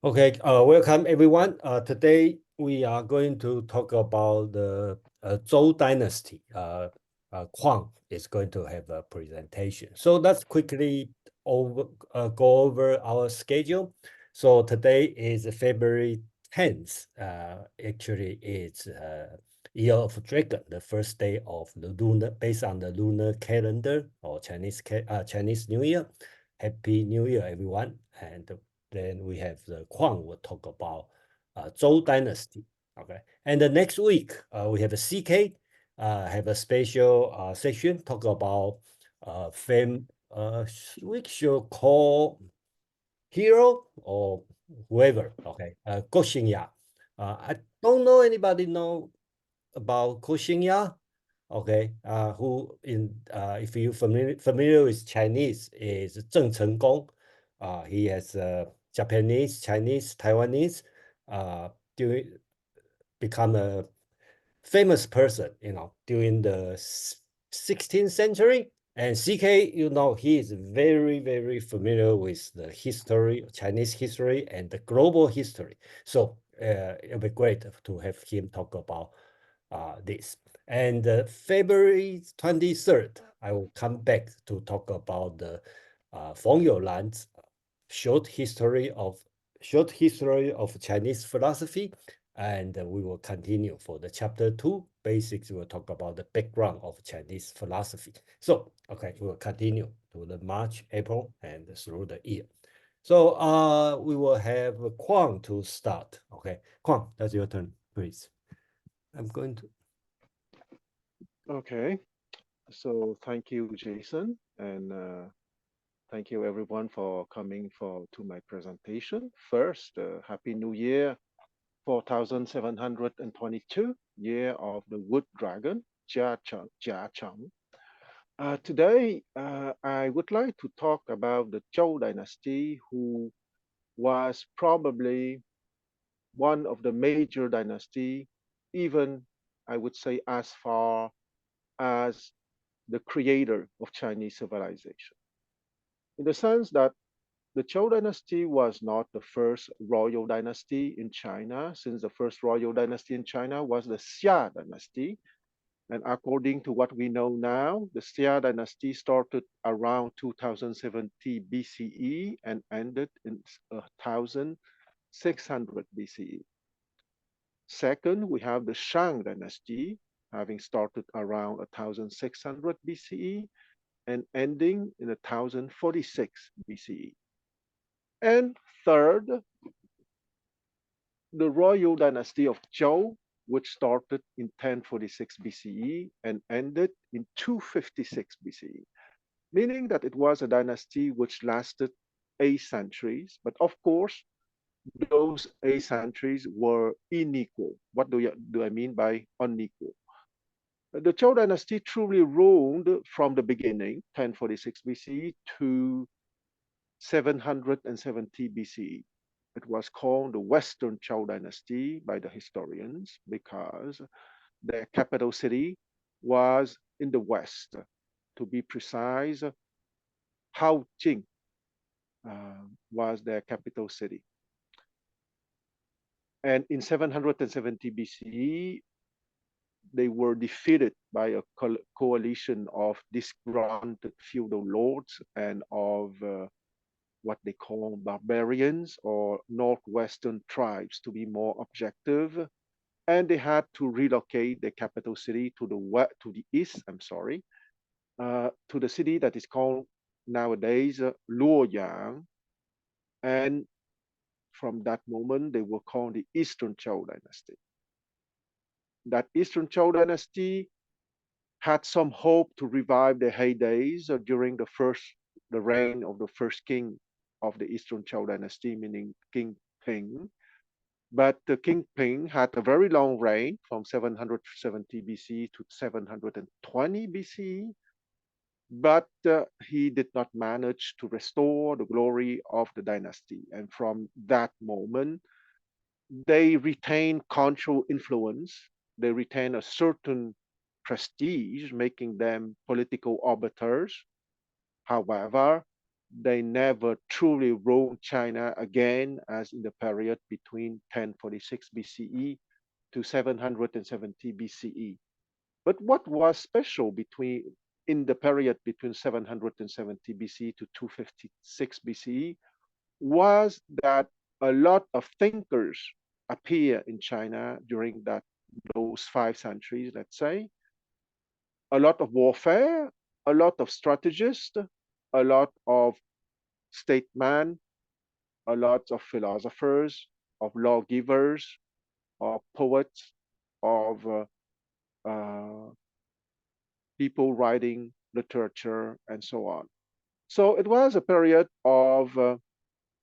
Okay, welcome everyone. Today we are going to talk about the Zhou Dynasty. Quan is going to have a presentation. So let's quickly go over our schedule. So today is February 10th. Actually, it's Year of Dragon, the first day of the lunar, based on the lunar calendar or Chinese New Year. Happy New Year, everyone. And then we have the Quan will talk about Zhou Dynasty. Okay, and the next week we have a CK have a special section talk about fame. We should call hero or whoever. Okay, Goshinya. I don't know anybody know about Goshinya. Okay, who in if you familiar with Chinese is Zheng Chenggong. He has Japanese, Chinese, Taiwanese, during become a famous person, during the 16th century. And CK, he is very, very familiar with the history, Chinese history, and the global history. So it'll be great to have him talk about this. And February 23rd, I will come back to talk about the Feng Youlan's short history of Chinese philosophy, and we will continue for the chapter 2. Basics, we'll talk about the background of Chinese philosophy. So, okay, we'll continue to the March, April, and through the year. So we will have Quan to start. Okay, Quan, that's your turn, please. I'm going to. Okay, so thank you, Jason, and thank you everyone for coming to my presentation. First, Happy New Year, 4722, Year of the Wood Dragon, Jia Chang. Today, I would like to talk about the Zhou Dynasty, who was probably one of the major dynasty, even I would say as far as the creator of Chinese civilization, in the sense that the Zhou dynasty was not the first royal dynasty in China, since the first royal dynasty in China was the Xia dynasty. And according to what we know now, the Xia dynasty started around 2070 BCE and ended in 1600 BCE. Second, we have the Shang dynasty, having started around 1600 BCE and ending in 1046 BCE. And third, the royal dynasty of Zhou, which started in 1046 BCE and ended in 256 BCE, meaning that it was a dynasty which lasted 8 centuries. But of course, those 8 centuries were unequal. What do I mean by unequal? The Zhou dynasty truly ruled from the beginning, 1046 BCE, to 770 BCE. It was called the Western Zhou dynasty by the historians because their capital city was in the west. To be precise, Haojing was their capital city. And in 770 BCE, they were defeated by a coalition of disgruntled feudal lords and of what they call barbarians or northwestern tribes, to be more objective. And they had to relocate the capital city to the east. To the city that is called nowadays Luoyang. And from that moment, they were called the Eastern Zhou dynasty. That Eastern Zhou dynasty had some hope to revive their heydays during the reign of the first king of the Eastern Zhou dynasty, meaning King Ping. But King Ping had a very long reign from 770 BC to 720 BC, but he did not manage to restore the glory of the dynasty. And from that moment, they retain cultural influence, they retain a certain prestige, making them political arbiters. However, they never truly ruled China again, as in the period between 1046 BCE to 770 BCE. But what was special in the period between 770 BCE to 256 BCE was that a lot of thinkers appear in China during those 5 centuries, let's say. A lot of warfare, a lot of strategists, a lot of statesmen, a lot of philosophers, of lawgivers, of poets, of people writing literature, and so on. So it was a period of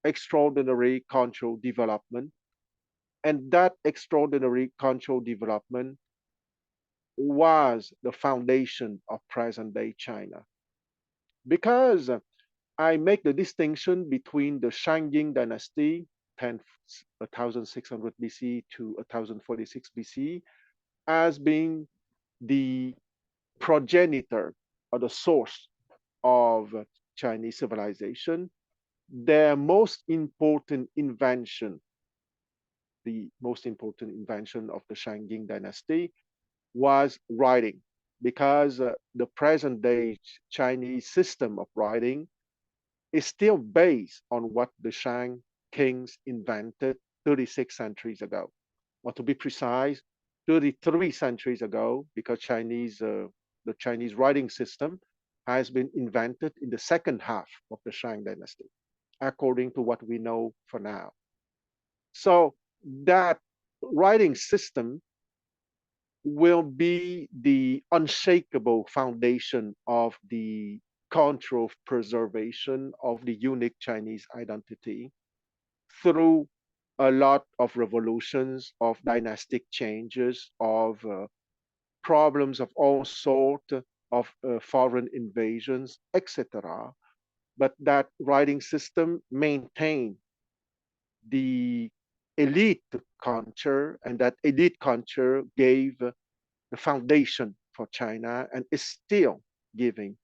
extraordinary cultural development. And that extraordinary cultural development was the foundation of present day China. Because I make the distinction between the Shang Dynasty, 1600 BC to 1046 BC, as being the progenitor or the source of Chinese civilization. Their most important invention, the most important invention of the Shang Dynasty, was writing, because the present day Chinese system of writing is still based on what the Shang kings invented 36 centuries ago, or to be precise, 33 centuries ago, because the Chinese writing system has been invented in the second half of the Shang Dynasty, according to what we know for now. So that writing system will be the unshakable foundation of the cultural preservation of the unique Chinese identity through a lot of revolutions, of dynastic changes, of problems of all sorts, of foreign invasions, etc. But that writing system maintained the elite culture, and that elite culture gave the foundation for China, and is still giving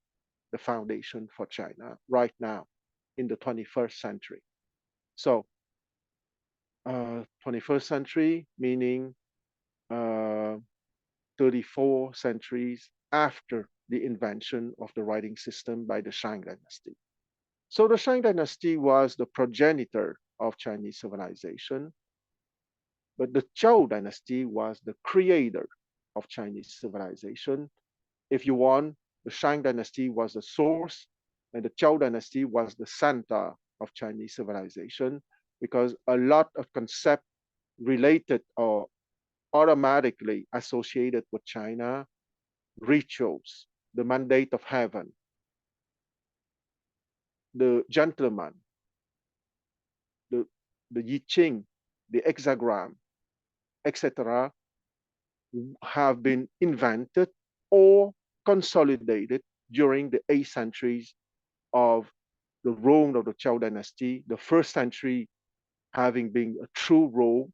the foundation for China right now in the 21st century. So 21st century, meaning 34 centuries after the invention of the writing system by the Shang Dynasty. So the Shang Dynasty was the progenitor of Chinese civilization, but the Zhou Dynasty was the creator of Chinese civilization. If you want, the Shang Dynasty was the source, and the Zhou Dynasty was the center of Chinese civilization, because a lot of concepts related or automatically associated with China, rituals, the mandate of heaven, the gentleman, the I Ching, the hexagram, etc., have been invented or consolidated during the 8 centuries of the rule of the Zhou Dynasty, the first century having been a true rule,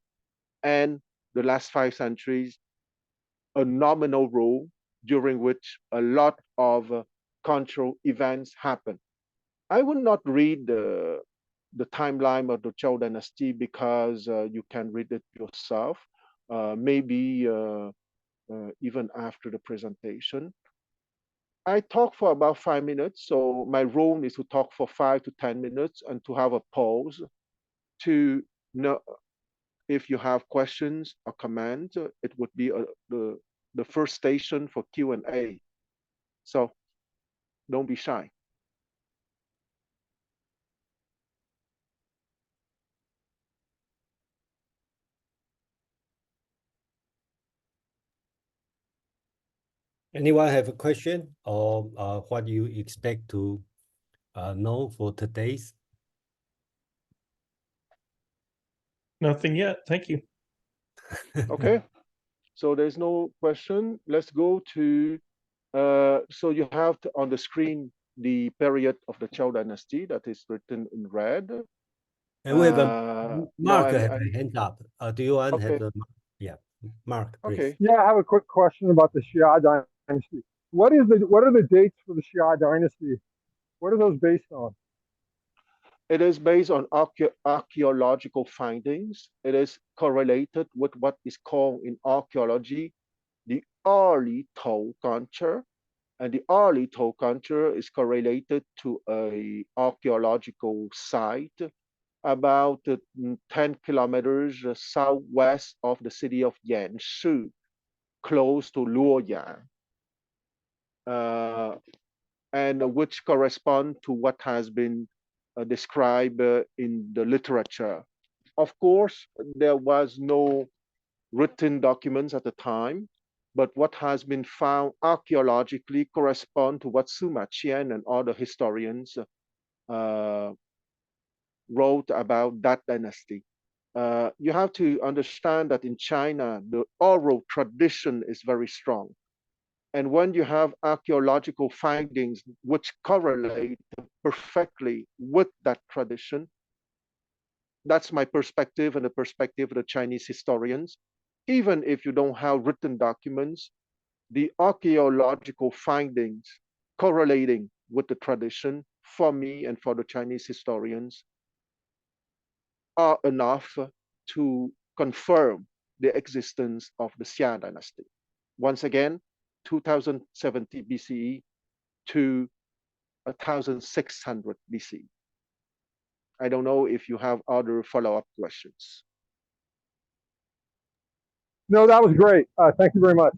and the last 5 centuries a nominal rule, during which a lot of cultural events happen. I will not read the timeline of the Zhou Dynasty, because you can read it yourself, maybe even after the presentation. I talk for about 5 minutes, so my role is to talk for 5 to 10 minutes and to have a pause to know if you have questions or comments. It would be the first station for Q&A. So don't be shy. Anyone have a question, or what you expect to know for today's? Nothing yet. Thank you. Okay. So there's no question. Let's go to, so you have on the screen the period of the Zhou Dynasty that is written in red. And we have a Mark have a hand up. Do you want to have the, yeah, Mark, please. Okay. Yeah, I have a quick question about the Xia Dynasty. What are the dates for the Xia Dynasty? What are those based on? It is based on archaeological findings. It is correlated with what is called in archaeology the early Tao culture. And the early Tao culture is correlated to an archaeological site about 10 kilometers southwest of the city of Yanshi, close to Luoyang, and which correspond to what has been described in the literature. Of course, there was no written documents at the time, but what has been found archaeologically correspond to what Sima Qian and other historians wrote about that dynasty. You have to understand that in China, the oral tradition is very strong. And when you have archaeological findings which correlate perfectly with that tradition, that's my perspective and the perspective of the Chinese historians. Even if you don't have written documents, the archaeological findings correlating with the tradition for me and for the Chinese historians are enough to confirm the existence of the Xia dynasty. Once again, 2070 BCE to 1600 BC. I don't know if you have other follow-up questions. No, that was great. Thank you very much.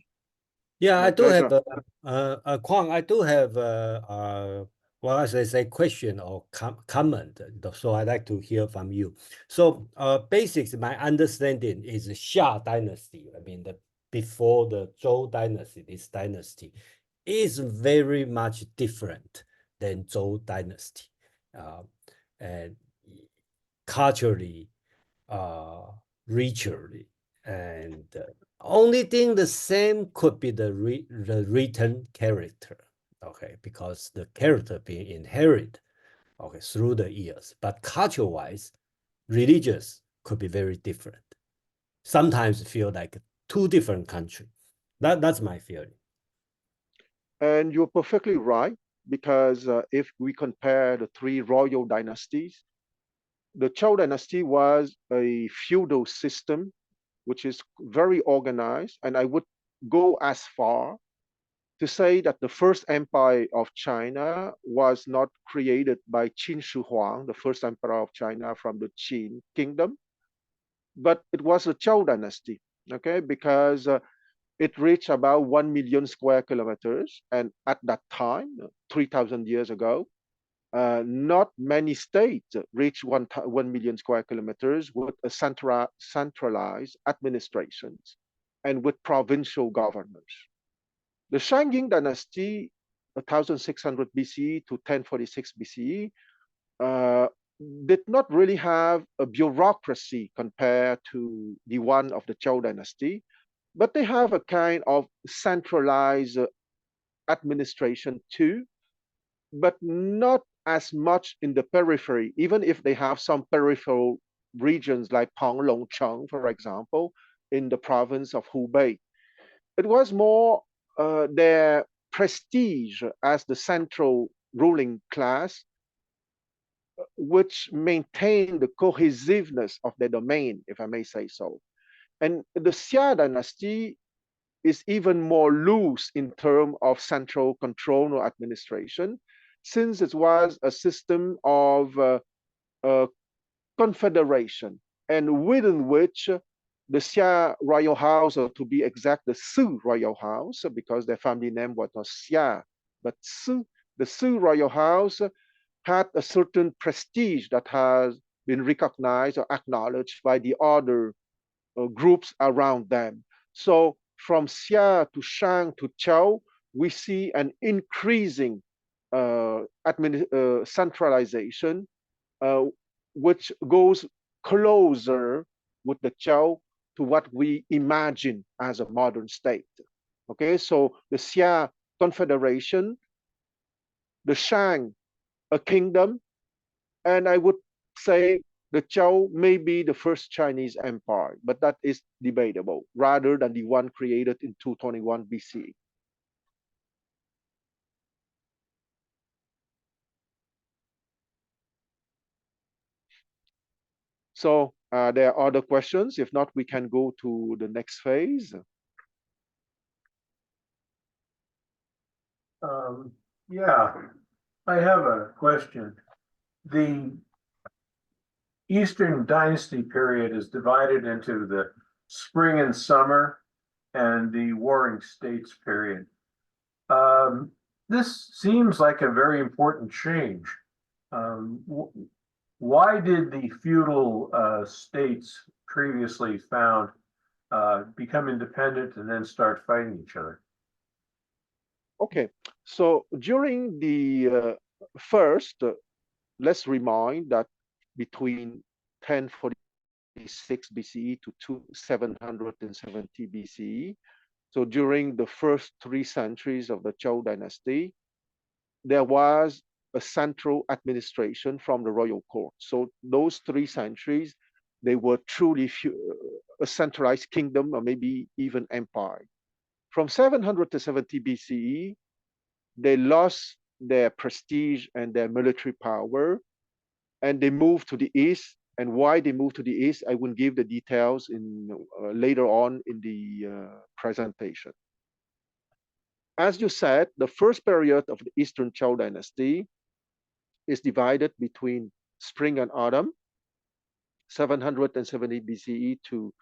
Yeah, My I do have pleasure. Quan, I do have well, as I say, question or comment. So I'd like to hear from you. So basics, my understanding is the Xia dynasty. I mean, before the Zhou dynasty, this dynasty is very much different than Zhou dynasty, and culturally, ritually, and only thing the same could be the written character, okay, because the character being inherited, okay, through the years. But culture-wise, religious could be very different. Sometimes feel like two different countries. That's my feeling. And you're perfectly right, because if we compare the three royal dynasties, the Zhou dynasty was a feudal system, which is very organized. And I would go as far to say that the first empire of China was not created by Qin Shi Huang, the first emperor of China from the Qin kingdom, but it was the Zhou dynasty, okay, because it reached about 1 million square kilometers. And at that time, 3,000 years ago, not many states reach 1 million square kilometers with a centralized administrations and with provincial governments. The Shang dynasty, 1600 BCE to 1046 BCE, did not really have a bureaucracy compared to the one of the Zhou dynasty, but they have a kind of centralized administration too, but not as much in the periphery, even if they have some peripheral regions like Panglongcheng, for example, in the province of Hubei. It was more their prestige as the central ruling class, which maintained the cohesiveness of their domain, if I may say so. And the Xia dynasty is even more loose in terms of central control or administration, since it was a system of confederation, and within which the Xia royal house, or to be exact, the Su royal house, because their family name was not Xia, but Su, the Su royal house had a certain prestige that has been recognized or acknowledged by the other groups around them. So from Xia to Shang to Zhou, we see an increasing centralization, which goes closer with the Zhou to what we imagine as a modern state. Okay, so the Xia confederation, the Shang a kingdom, and I would say the Zhou may be the first Chinese empire, but that is debatable, rather than the one created in 221 BC. So there are other questions. If not, we can go to the next phase. Yeah, I have a question. The Eastern Dynasty period is divided into the spring and summer and the Warring States period. This seems like a very important change. Why did the feudal states previously found become independent and then start fighting each other? Okay, so during the first, let's remind that between 1046 BCE to 770 BCE, so during the first 3 centuries of the Zhou Dynasty, there was a central administration from the royal court. So those 3 centuries, they were truly a centralized kingdom or maybe even empire. From 700 to 70 BCE, they lost their prestige and their military power, and they moved to the east. And why they moved to the east, I will give the details in later on in the presentation. As you said, the first period of the Eastern Zhou Dynasty is divided between spring and autumn, 770 BCE to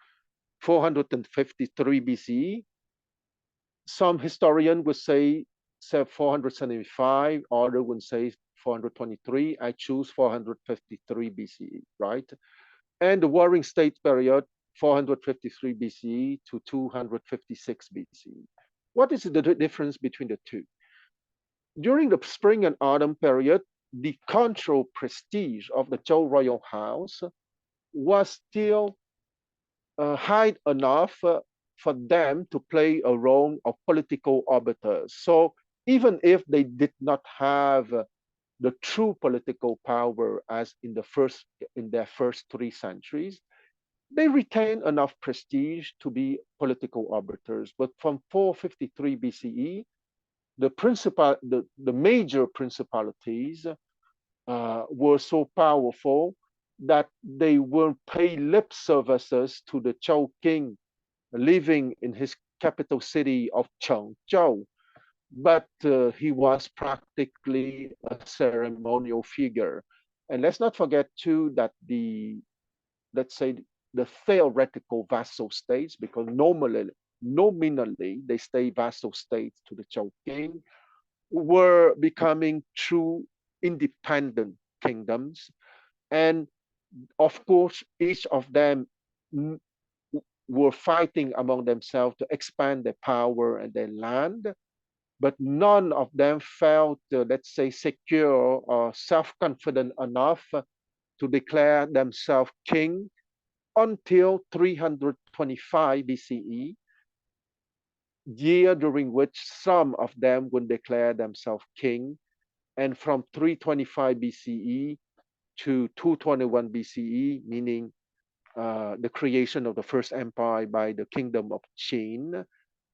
453 BCE. Some historian would say 475, others would say 423. I choose 453 BCE, right? And the Warring States period, 453 BCE to 256 BCE. What is the difference between the two? During the spring and autumn period, the control prestige of the Zhou royal house was still high enough for them to play a role of political arbiters. So even if they did not have the true political power as in their first 3 centuries, they retained enough prestige to be political arbiters. But from 453 BCE, the major principalities were so powerful that they will pay lip services to the Zhou king living in his capital city of Chengzhou, but he was practically a ceremonial figure. And let's not forget too that let's say the theoretical vassal states, because nominally they stay vassal states to the Zhou king, were becoming true independent kingdoms. And of course, each of them were fighting among themselves to expand their power and their land, but none of them felt, let's say, secure or self-confident enough to declare themselves king until 325 BCE, year during which some of them would declare themselves king. And from 325 BCE to 221 BCE, meaning the creation of the first empire by the kingdom of Qin,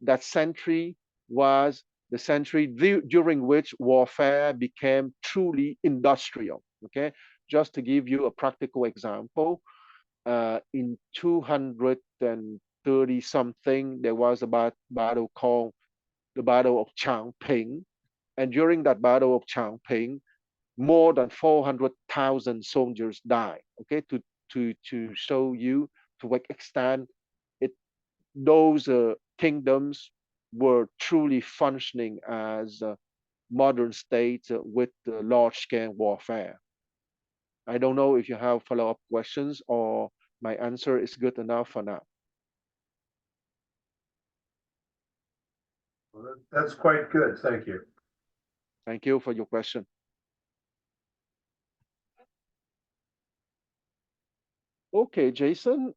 that century was the century during which warfare became truly industrial. Okay, just to give you a practical example, in 230 something, there was a battle called the Battle of Changping, and during that Battle of Changping, more than 400,000 soldiers died. Okay, to show you to what extent those kingdoms were truly functioning as modern states with large-scale warfare. I don't know if you have follow-up questions or my answer is good enough for now. Well, that's quite good. Thank you. Thank you for your question. Okay, Jason.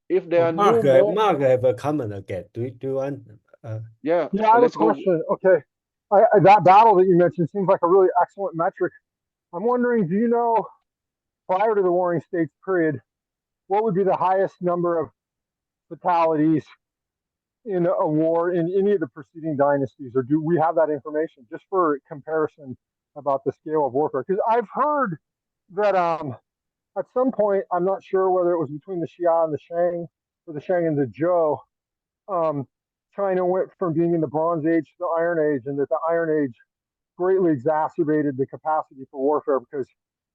If there are Mark, no more, Mark have a comment again. Do you want? yeah, Yeah, I have a let's go. question. Okay. That battle that you mentioned seems like a really excellent metric. I'm wondering, do you know, prior to the Warring States period, what would be the highest number of fatalities in a war in any of the preceding dynasties, or do we have that information just for comparison about the scale of warfare? Because I've heard that at some point, I'm not sure whether it was between the Xia and the Shang, or the Shang and the Zhou, China went from being in the Bronze Age to the Iron Age, and that the Iron Age greatly exacerbated the capacity for warfare because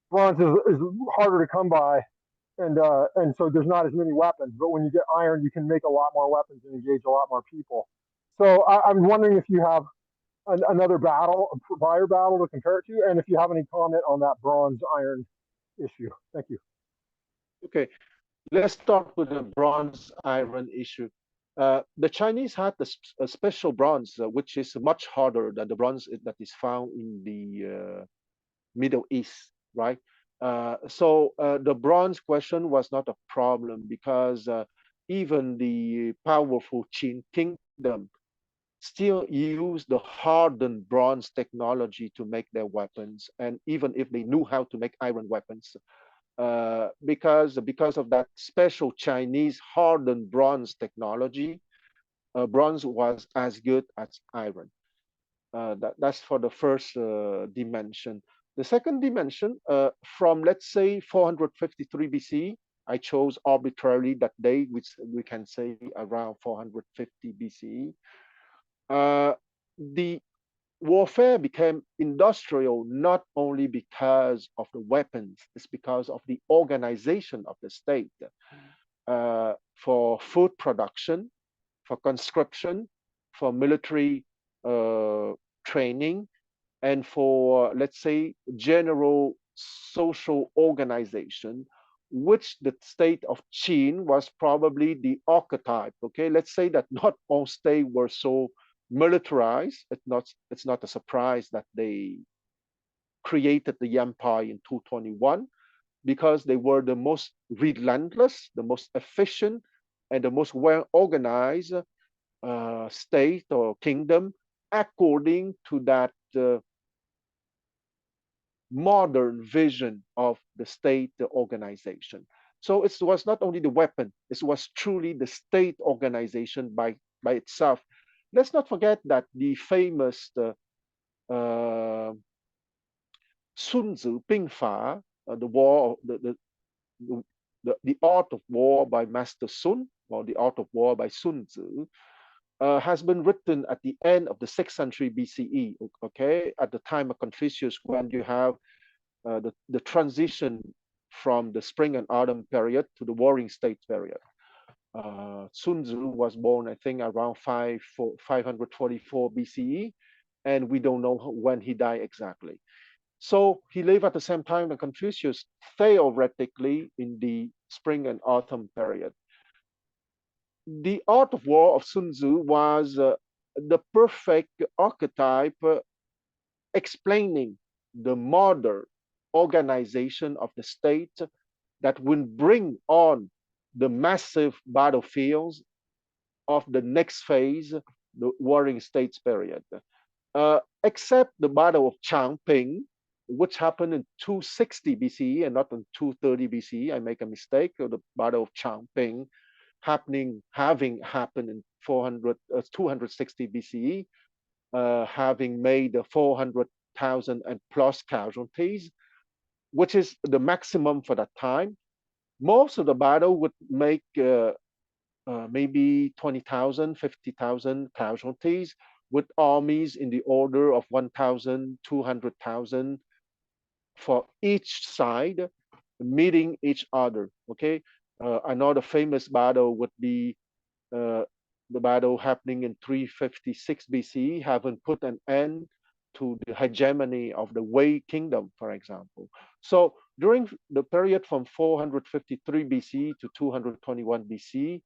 bronze is harder to come by, and so there's not as many weapons. But when you get iron, you can make a lot more weapons and engage a lot more people. So I'm wondering if you have another battle, a prior battle to compare it to, and if you have any comment on that bronze iron issue. Thank you. Okay, let's start with the bronze iron issue. The Chinese had a special bronze, which is much harder than the bronze that is found in the Middle East, right? So the bronze question was not a problem because even the powerful Qin kingdom still use the hardened bronze technology to make their weapons. And even if they knew how to make iron weapons, because of that special Chinese hardened bronze technology, bronze was as good as iron. That's for the first dimension. The second dimension, from let's say 453 BC, I chose arbitrarily that date, which we can say around 450 BCE. The warfare became industrial not only because of the weapons, it's because of the organization of the state, for food production, for conscription, for military training, and for, let's say, general social organization, which the state of Qin was probably the archetype. Okay, let's say that not all states were so militarized. It's not a surprise that they created the empire in 221, because they were the most relentless, the most efficient, and the most well organized state or kingdom according to that modern vision of the state organization. So it was not only the weapon, it was truly the state organization by itself. Let's not forget that the famous Sun Tzu Bing Fa, the war, the art of war by Master Sun, or the art of war by Sun Tzu, has been written at the end of the 6th century BCE, okay, at the time of Confucius, when you have the transition from the spring and autumn period to the warring state period. Sun Tzu was born, I think, around 544 BCE, and we don't know when he died exactly. So he lived at the same time as Confucius, theoretically in the spring and autumn period. The art of war of Sun Tzu was the perfect archetype explaining the modern organization of the state that will bring on the massive battlefields of the next phase, the warring states period. Except the Battle of Changping, which happened in 260 BCE and not in 230 BCE. I make a mistake. The Battle of Changping having happened in 260 BCE, having made 400,000 and plus casualties, which is the maximum for that time. Most of the battle would make maybe 20,000, 50,000 casualties, with armies in the order of 1,000, 200,000 for each side, meeting each other. Okay, another famous battle would be the battle happening in 356 BCE, having put an end to the hegemony of the Wei kingdom, for example. So during the period from 453 BC to 221 BC,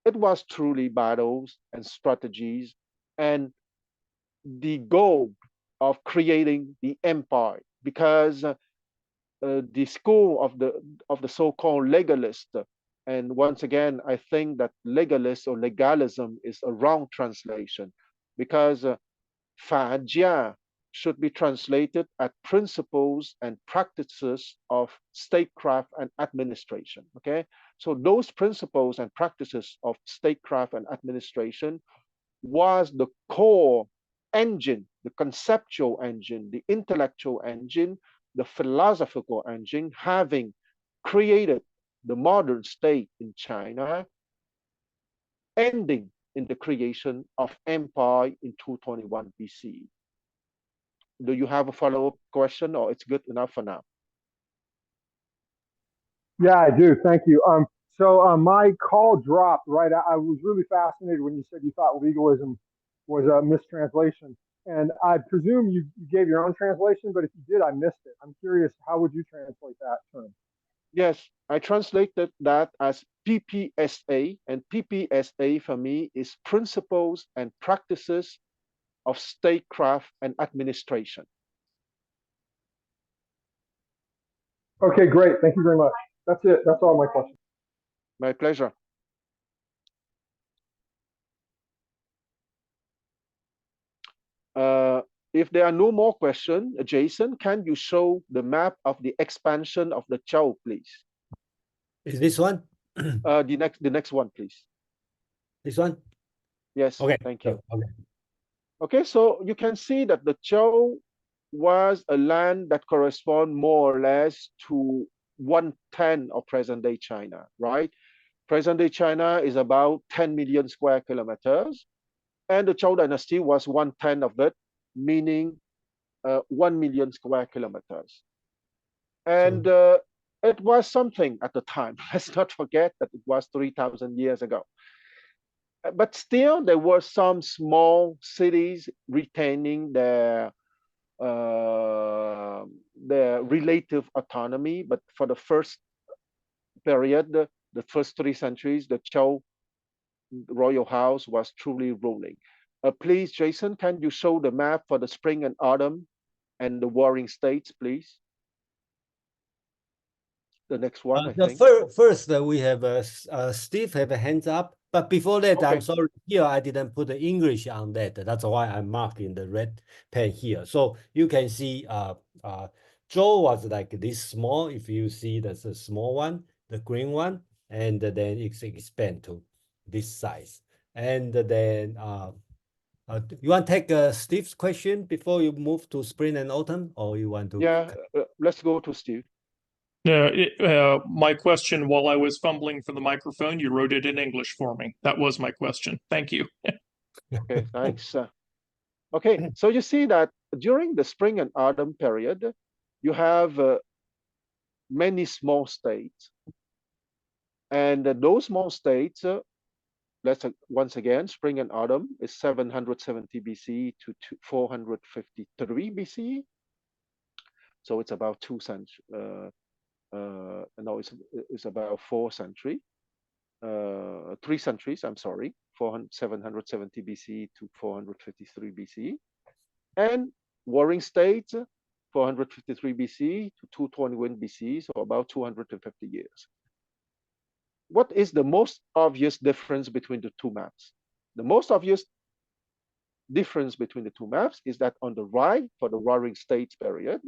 it was truly battles and strategies and the goal of creating the empire, because the school of the so-called legalist, and once again, I think that legalist or legalism is a wrong translation, because Fajia should be translated as principles and practices of statecraft and administration. Okay, so those principles and practices of statecraft and administration was the core engine, the conceptual engine, the intellectual engine the philosophical engine, having created the modern state in China, ending in the creation of empire in 221 BC. Do you have a follow-up question, or it's good enough for now? Yeah, I do. Thank you. So my call dropped, right? I was really fascinated when you said you thought legalism was a mistranslation. And I presume you gave your own translation, but if you did, I missed it. I'm curious, how would you translate that term? Yes, I translated that as PPSA, and PPSA for me is principles and practices of statecraft and administration. Okay, great. Thank you very much. That's it. That's all my questions. My pleasure. If there are no more questions, Jason, can you show the map of the expansion of the Zhou, please? Is this one? The next one, please. This one? Yes. Okay. Thank you. Okay. Okay, so you can see that the Zhou was a land that corresponds more or less to 1/10 of present-day China, right? Present-day China is about 10 million square kilometers, and the Zhou Dynasty was 1/10 of it, meaning 1 million square kilometers. And it was something at the time. Let's not forget that it was 3,000 years ago. But still, there were some small cities retaining their relative autonomy. But for the first period, the first 3 centuries, the Zhou royal house was truly ruling. Please, Jason, can you show the map for the spring and autumn and the warring states, please? The next one, I think. First, we have Steve have a hands up. But before that, Okay. I'm sorry, here I didn't put the English on that. That's why I'm marking the red pen here. So you can see Zhou was like this small. If you see that's a small one, the green one, and then it's expand to this size. And then you want to take Steve's question before you move to spring and autumn, or you want to? Yeah, let's go to Steve. No, my question while I was fumbling for the microphone, you wrote it in English for me. That was my question. Thank you. Okay, thanks. Okay, so you see that during the spring and autumn period, you have many small states. And those small states, let's once again, spring and autumn is 770 BC to 453 BC. So it's about 2 centuries. No, it's about 4 centuries. 3 centuries, I'm sorry, 770 BC to 453 BC. And warring states, 453 BC to 221 BC, so about 250 years. What is the most obvious difference between the two maps? The most obvious difference between the two maps is that on the right, for the warring states period,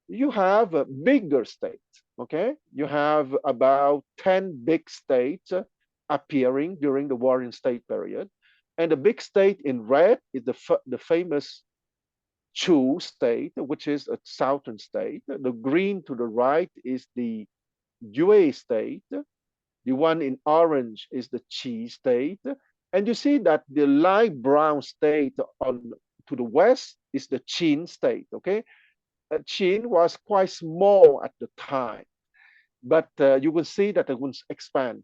you have a bigger states, okay? You have about 10 big states appearing during the warring state period. And the big state in red is the famous Zhou state, which is a southern state. The green to the right is the Yue state. The one in orange is the Qi state. And you see that the light brown state to the west is the Qin state, okay? Qin was quite small at the time, but you will see that it will expand.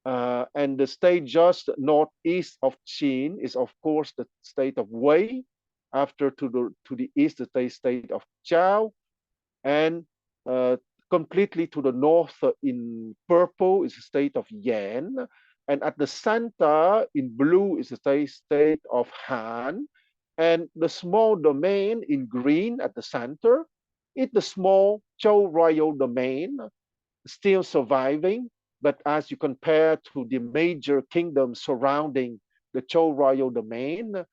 And the state just northeast of Qin is, of course, the state of Wei. After to the east, the state of Zhao, and completely to the north in purple is the state of Yan, and at the center in blue is the state of Han, and the small domain in green at the center is the small Zhou royal domain, still surviving, but as you compare to the major kingdoms surrounding the Zhou royal domain,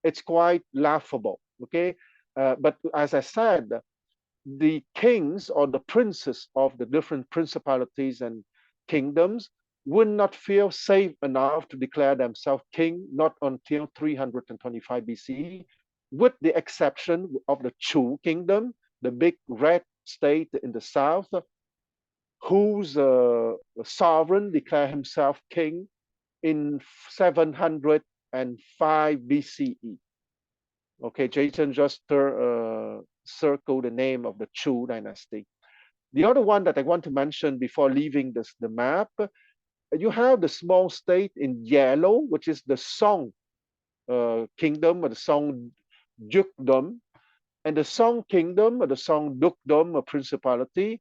it's quite laughable, okay? But as I said, the kings or the princes of the different principalities and kingdoms would not feel safe enough to declare themselves king, not until 325 BC, with the exception of the Chu kingdom, the big red state in the south, whose sovereign declared himself king in 705 BCE. Okay, Jason just circled the name of the Zhou Dynasty. The other one that I want to mention before leaving the map, you have the small state in yellow, which is the Song kingdom or the Song dukedom. And the Song kingdom or the Song dukedom or principality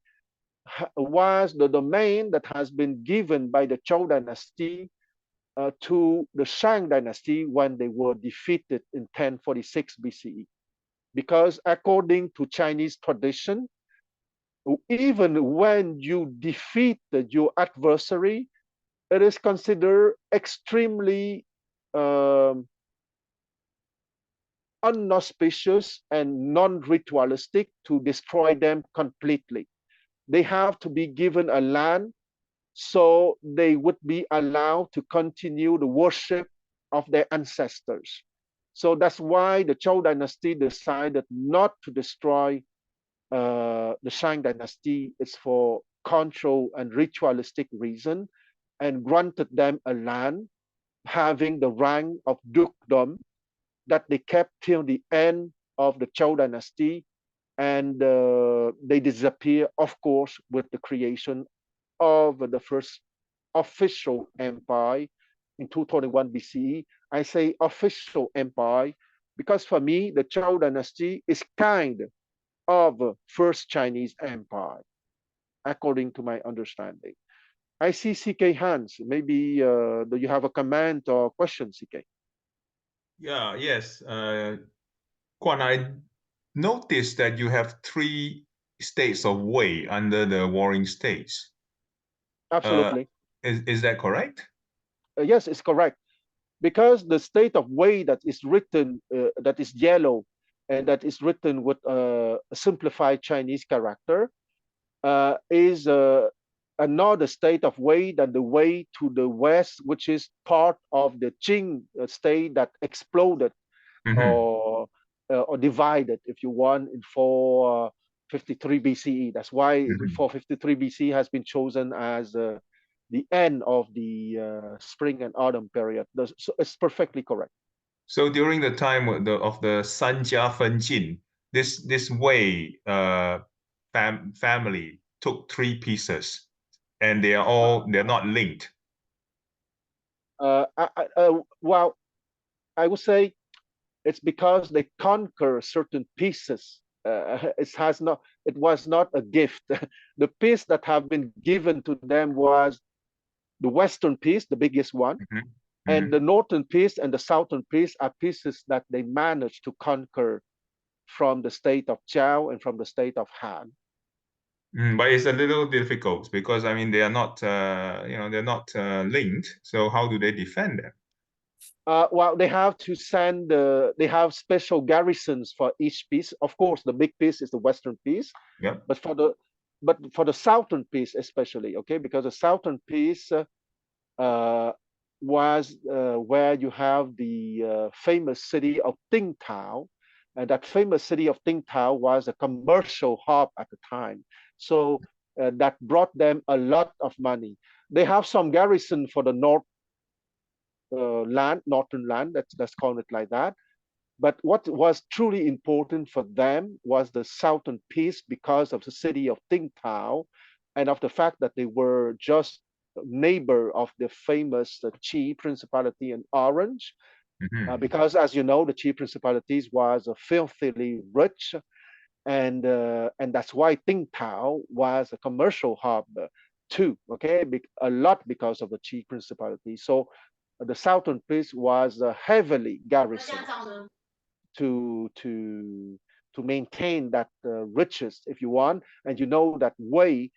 was the domain that has been given by the Zhou Dynasty to the Shang Dynasty when they were defeated in 1046 BCE. Because according to Chinese tradition, even when you defeat your adversary, it is considered extremely unauspicious and non-ritualistic to destroy them completely. They have to be given a land so they would be allowed to continue the worship of their ancestors. So that's why the Zhou Dynasty decided not to destroy the Shang Dynasty. It's for control and ritualistic reason, and granted them a land having the rank of dukedom that they kept till the end of the Zhou Dynasty, and they disappear, of course, with the creation of the first official empire in 221 BCE. I say official empire because for me, the Zhou Dynasty is kind of first Chinese empire, according to my understanding. I see CK hands. Maybe do you have a comment or question, CK? Yeah, yes. Quan, I noticed that you have 3 states of Wei under the warring states. Absolutely. Is that correct? Yes, it's correct. Because the state of Wei that is written, that is yellow, and that is written with a simplified Chinese character, is another state of Wei than the Wei to the west, which is part of the Qing state that exploded or divided, if you want, in 453 BCE. That's why 453 BCE has been chosen as the end of the spring and autumn period. So it's perfectly correct. So during the time of the Sanjia Fenjin, this Wei family took 3 pieces, and they're not linked. Well, I would say it's because they conquer certain pieces. It was not a gift. The piece that have been given to them was the western piece, the biggest one, and the northern piece and the southern piece are pieces that they managed to conquer from the state of Zhao and from the state of Han. But it's a little difficult because I mean they are not, they're not linked. So how do they defend them? Well, they have to send. They have special garrisons for each piece. Of course, the big piece is the western piece. Yeah. But for the southern piece especially, okay, because the southern piece was where you have the famous city of Tao, and that famous city of Tao was a commercial hub at the time. So that brought them a lot of money. They have some garrison for the northern land. Let's call it like that. But what was truly important for them was the southern piece because of the city of Tao, and of the fact that they were just neighbor of the famous Qi principality in Orange. Because as you know, the Qi principalities was filthily rich, and that's why Tao was a commercial hub too. Okay, a lot because of the Qi principality. So the southern piece was heavily garrisoned to maintain that riches, if you want. And you know that Wei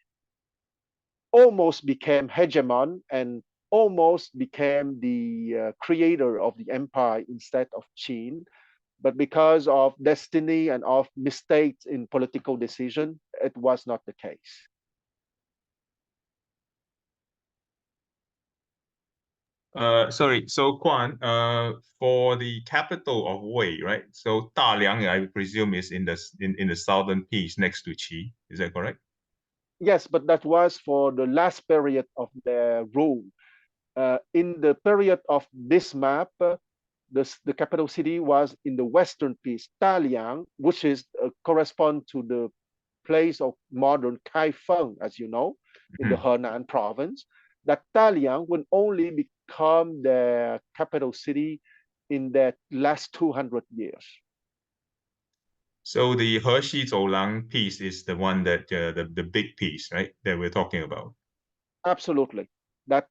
almost became hegemon and almost became the creator of the empire instead of Qin. But because of destiny and of mistakes in political decision, it was not the case. Sorry. So Quan, for the capital of Wei, right? So Daliang, I presume, is in the southern piece next to Qi. Is that correct? Yes, but that was for the last period of their rule. In the period of this map, the capital city was in the western piece, Daliang, which is correspond to the place of modern Kaifeng, as you know, in the Henan province. That Daliang will only become the capital city in the last 200 years. So the Hershey Zhoulang piece is the one that the big piece, right? That we're talking about. Absolutely. That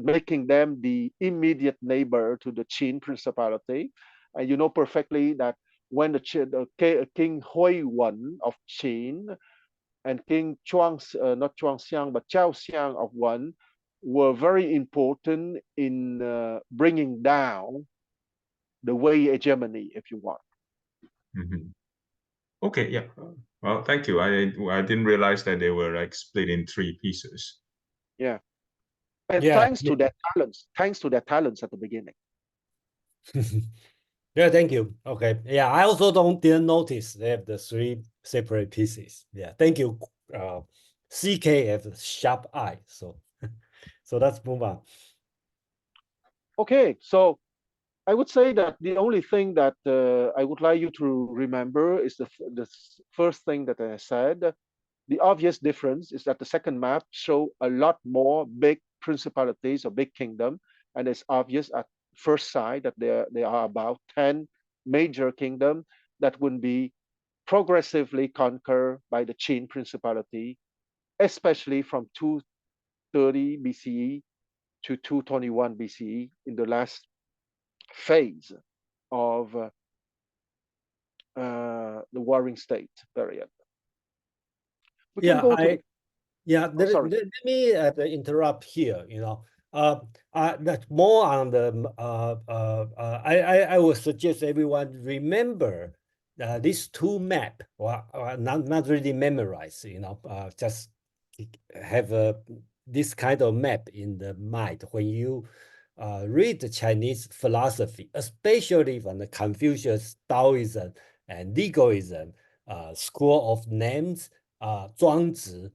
making them the immediate neighbor to the Qin Principality. And you know perfectly that when King Hui Wen of Qin and King not Chuangxiang, but Chao Xiang of Wen were very important in bringing down the Wei hegemony, if you want. Mm-hmm. Okay, yeah. Well, thank you. I didn't realize that they were like split in three pieces. Yeah. And Yeah. thanks to their talents at the beginning. Yeah, thank you. Okay. Yeah, I also didn't notice they have the three separate pieces. Yeah, thank you. CK have sharp eye. So so let's move on. Okay, so I would say that the only thing that I would like you to remember is the first thing that I said. The obvious difference is that the second map show a lot more big principalities or big kingdom, and it's obvious at first sight that there are about 10 major kingdom that would be progressively conquered by the Qin Principality, especially from 230 BCE to 221 BCE in the last phase of the Warring State period. We can go to let me interrupt here. That's more on the. I would suggest everyone remember these two map. Well, not really memorize. Just have this kind of map in the mind when you read the Chinese philosophy, especially from the Confucius, Daoism, and legalism school of names, Zhuangzi.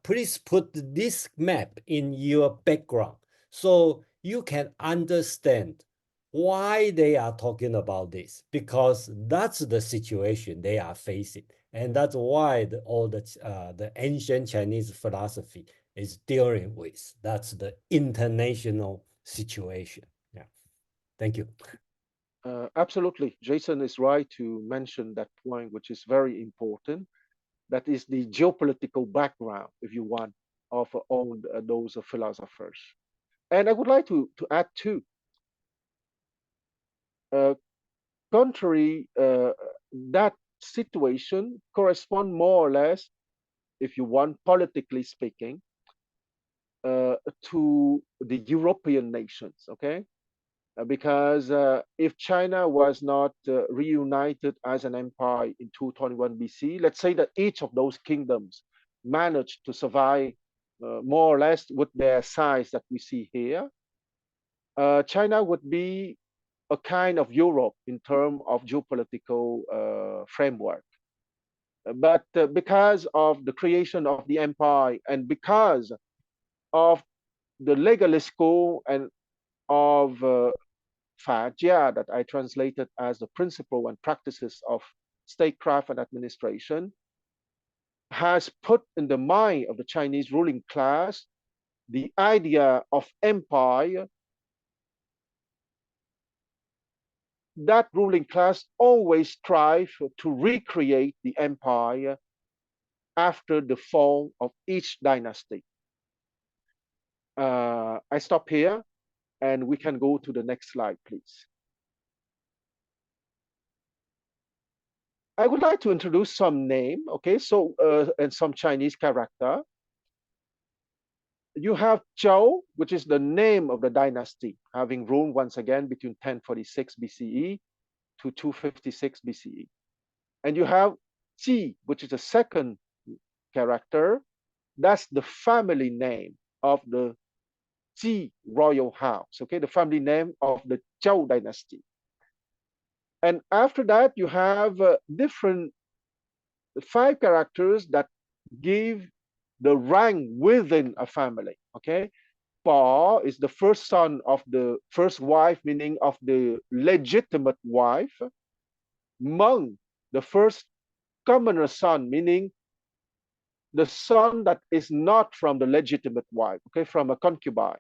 Please put this map in your background so you can understand why they are talking about this, because that's the situation they are facing. And that's why all the ancient Chinese philosophy is dealing with. That's the international situation. Yeah. Thank you. Absolutely. Jason is right to mention that point, which is very important. That is the geopolitical background, if you want, of all those philosophers. And I would like to add too, contrary, that situation correspond more or less, if you want, politically speaking, to the European nations, okay? Because if China was not reunited as an empire in 221 BC, let's say that each of those kingdoms managed to survive more or less with their size that we see here, China would be a kind of Europe in terms of geopolitical framework. But because of the creation of the empire and because of the legalist school and of Fajia that I translated as the principle and practices of statecraft and administration, has put in the mind of the Chinese ruling class the idea of empire. That ruling class always strive to recreate the empire after the fall of each dynasty. I stop here and we can go to the next slide, please. I would like to introduce some name, okay? So, and some Chinese character. You have Zhou, which is the name of the dynasty, having ruled once again between 1046 BCE to 256 BCE. And you have Ji, which is the second character. That's the family name of the Ji royal house, okay, the family name of the Zhou Dynasty. And after that, you have different 5 characters that give the rank within a family, okay? Pa is the first son of the first wife, meaning of the legitimate wife. Meng, the first commoner son, meaning the son that is not from the legitimate wife, okay, from a concubine.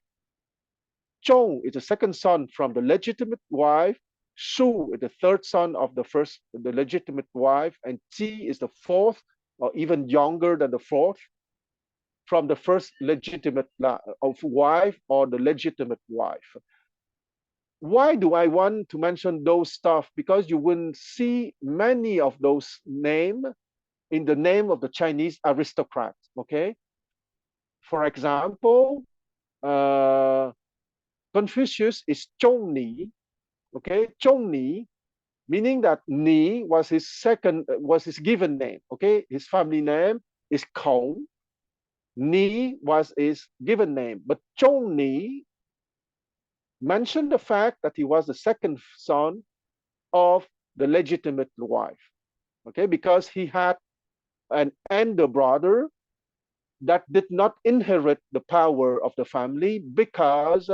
Zhong is the second son from the legitimate wife. Shu is the third son of the legitimate wife, and Qi is the fourth, or even younger than the fourth, from the first legitimate of wife or the legitimate wife. Why do I want to mention those stuff? Because you wouldn't see many of those names in the name of the Chinese aristocrats, okay? For example, Confucius is Zhong Ni, okay? Zhong Ni, meaning that Ni was his given name, okay? His family name is Kong. Ni was his given name, but Zhong Ni mentioned the fact that he was the second son of the legitimate wife, okay? Because he had an elder brother that did not inherit the power of the family because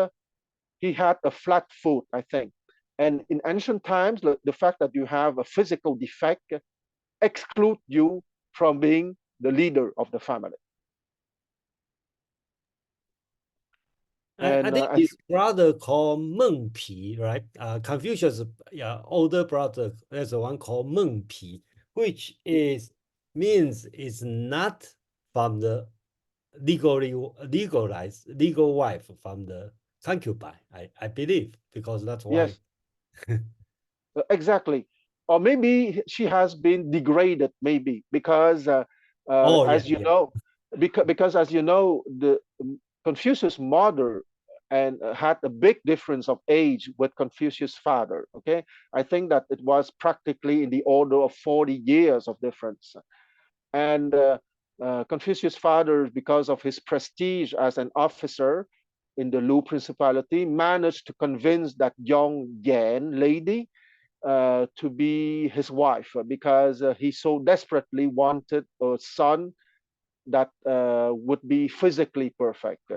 he had a flat foot, I think. And in ancient times, the fact that you have a physical defect exclude you from being the leader of the family. I think his brother called Meng Pi, right? Confucius' older brother, there's the one called Meng Pi, which means is not from the legal wife from the concubine, I believe, because that's why. Yes, exactly. Or maybe she has been degraded, maybe because as you know, because as you know, the Confucius' mother and had a big difference of age with Confucius' father. Okay, I think that it was practically in the order of 40 years of difference. And Confucius' father, because of his prestige as an officer in the Lu Principality, managed to convince that young Yan lady to be his wife because he so desperately wanted a son that would be physically perfect.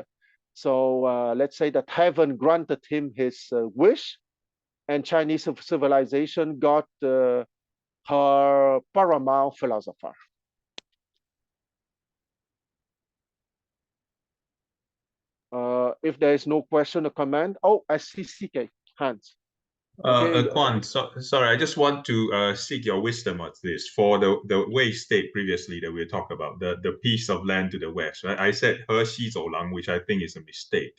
So let's say that heaven granted him his wish, and Chinese civilization got her paramount philosopher. If there is no question or comment, oh, I see CK hands. Okay. Quan, sorry, I just want to seek your wisdom on this. For the Wei state previously that we talked about, the piece of land to the west, right? I said He Xi Zhou Lang, which I think is a mistake.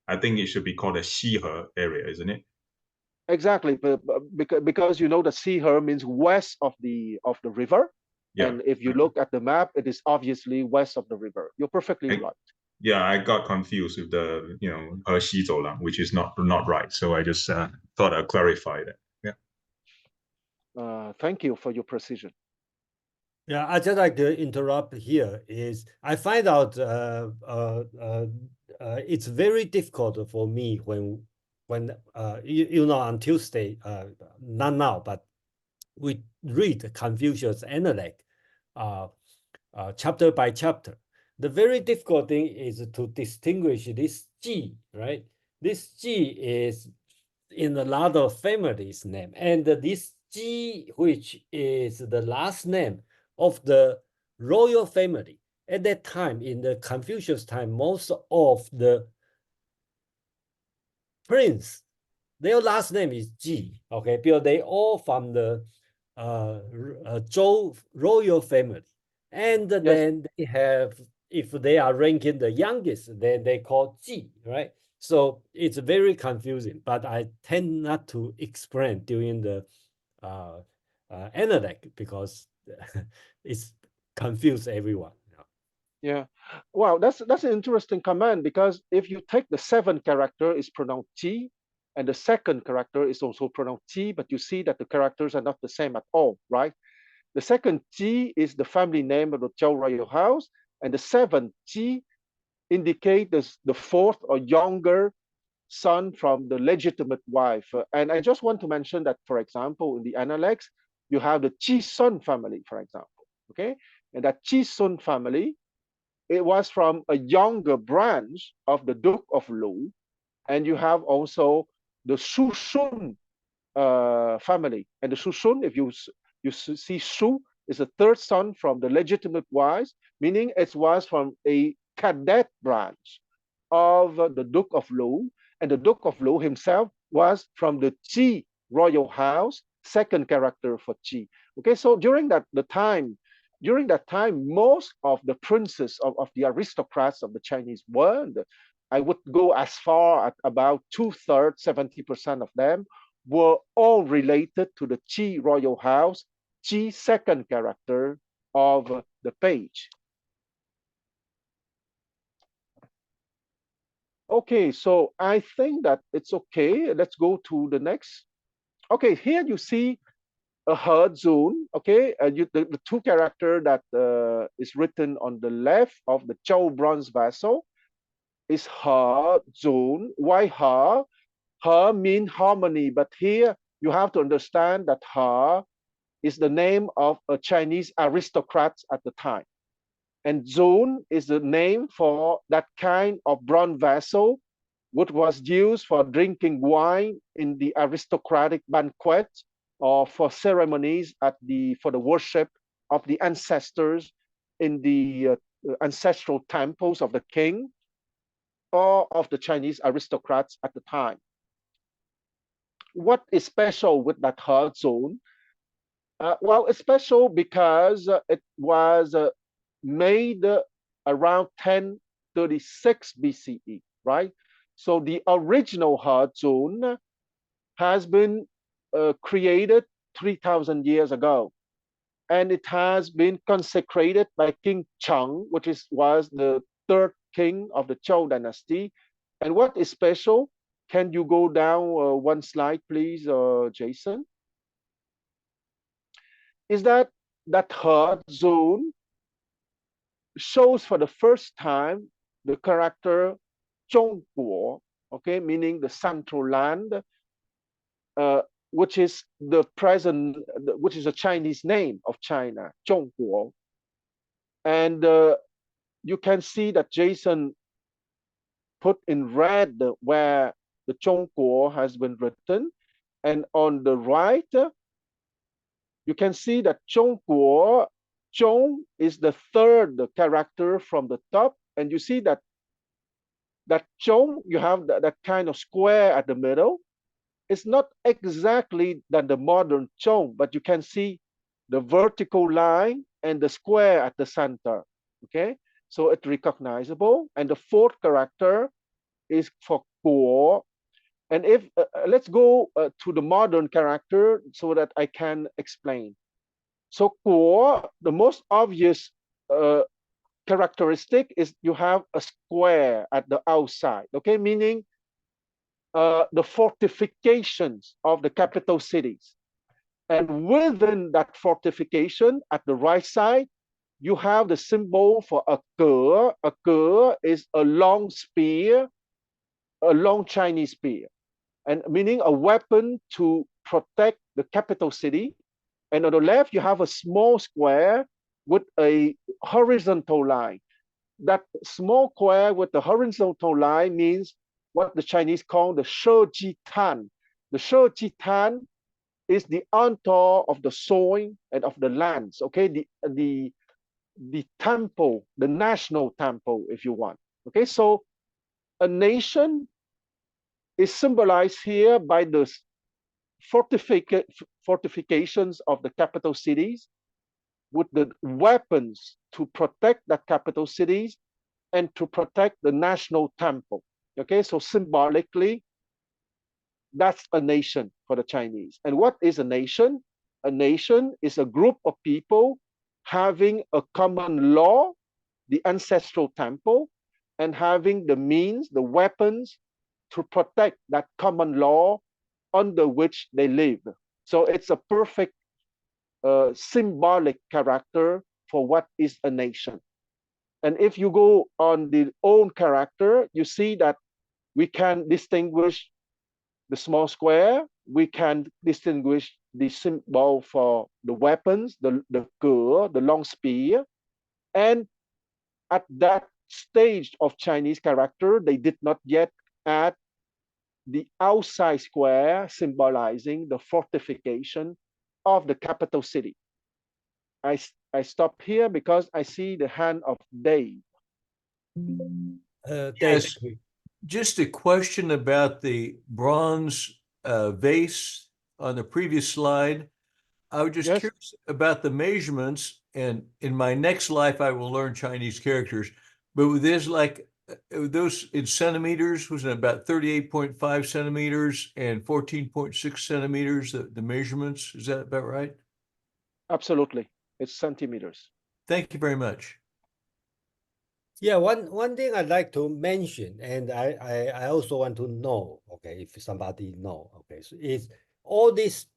I think it should be called a Xihe area, isn't it? Exactly, because you know that Xihe means west of the river, and if you look at the map, it is obviously west of the river. You're perfectly right. Yeah, I got confused with the He Xi Zhou Lang, which is not right. So I just thought I'd clarify that. Yeah. Thank you for your precision. Yeah, I just like to interrupt here. I find out it's very difficult for me when on Tuesday, not now, but we read Confucius Analect chapter by chapter. The very difficult thing is to distinguish this Ji, right? This Ji is in a lot of families' name, and this Ji, which is the last name of the royal family. At that time, in the Confucius time, most of the prince, their last name is Ji, okay, because they all from the Zhou royal family. And then they have, if they are ranking the youngest, then they call Ji, right? So it's very confusing, but I tend not to explain during the analect because it's confused everyone. Yeah, wow, that's an interesting comment, because if you take the 7th character is pronounced T, and the 2nd character is also pronounced T, but you see that the characters are not the same at all, right? The 2nd T is the family name of the Zhou royal house, and the 7th T indicate the fourth or younger son from the legitimate wife. And I just want to mention that, for example, in the Analects, you have the Chi-sun family, for example, okay? And that Chi-sun family, it was from a younger branch of the Duke of Lu. And you have also the Su-sun family. And the Su-sun, if you see Su, is the third son from the legitimate wives, meaning it was from a cadet branch of the Duke of Lu. And the Duke of Lu himself was from the Qi royal house, second character for Qi. Okay, so during that time, most of the princes of the aristocrats of the Chinese world, I would go as far as about 2/3, 70% of them, were all related to the Qi royal house, Qi second character of the page. Okay, so I think that it's okay. Let's go to the next. Okay, here you see a He Zun. Okay, the two character that is written on the left of the Zhou bronze vessel is He Zun. Why He? He means harmony, but here you have to understand that He is the name of a Chinese aristocrat at the time. And Zun is the name for that kind of bronze vessel, which was used for drinking wine in the aristocratic banquet or for ceremonies for the worship of the ancestors in the ancestral temples of the king or of the Chinese aristocrats at the time. What is special with that He Zun? Well, it's special because it was made around 1036 BCE, right? So the original He Zun has been created 3,000 years ago, and it has been consecrated by King Cheng, which was the third king of the Zhou Dynasty. And what is special? Can you go down one slide, please, Jason? Is that He Zun shows for the first time the character Zhongguo, okay, meaning the central land, which is the present, which is a Chinese name of China, Zhongguo. And you can see that Jason put in red where the Zhongguo has been written, and on the right, you can see that Zhongguo, Zhong is the third character from the top, and you see that Zhong, you have that kind of square at the middle. It's not exactly than the modern Zhong, but you can see the vertical line and the square at the center. Okay, so it's recognizable. And the fourth character is for Guo. And if let's go to the modern character so that I can explain. So Guo, the most obvious characteristic is you have a square at the outside, okay, meaning the fortifications of the capital cities. And within that fortification at the right side, you have the symbol for a ge. A ge is a long spear, a long Chinese spear, and meaning a weapon to protect the capital city. And on the left, you have a small square with a horizontal line. That small square with the horizontal line means what the Chinese call the Sheji Tan. The Sheji Tan is the altar of the soil and of the lands. Okay, the temple, the national temple, if you want. Okay, so a nation is symbolized here by the fortifications of the capital cities with the weapons to protect the capital cities and to protect the national temple. Okay, so symbolically, that's a nation for the Chinese. And what is a nation? A nation is a group of people having a common law, the ancestral temple, and having the means, the weapons to protect that common law under which they live. So it's a perfect symbolic character for what is a nation. And if you go on the own character, you see that we can distinguish the small square, we can distinguish the symbol for the weapons, the ge, the long spear. And at that stage of Chinese character, they did not yet add the outside square symbolizing the fortification of the capital city. I stop here because I see the hand of Dave. Yes, just a question about the bronze vase on the previous slide. I was just curious about the measurements, and in my next life, I will learn Chinese characters. But there's like those in centimeters, was it about 38.5 centimeters and 14.6 centimeters, the measurements? Is that about right? Absolutely. It's centimeters. Thank you very much. Yeah, one thing I'd like to mention, and I also want to know, okay, if somebody know, okay, so is all this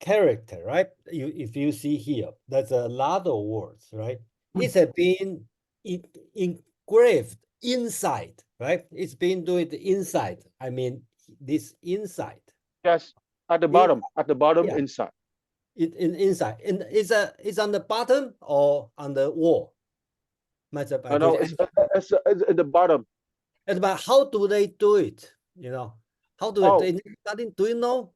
character, right? If you see here, there's a lot of words, right? It's been engraved inside, right? It's been doing the inside. I mean, this inside. Yes, at the bottom, yeah. inside. Inside, and it's on the bottom or on the wall. No, it's at the bottom. And but how do they do it? You know, how do do you know?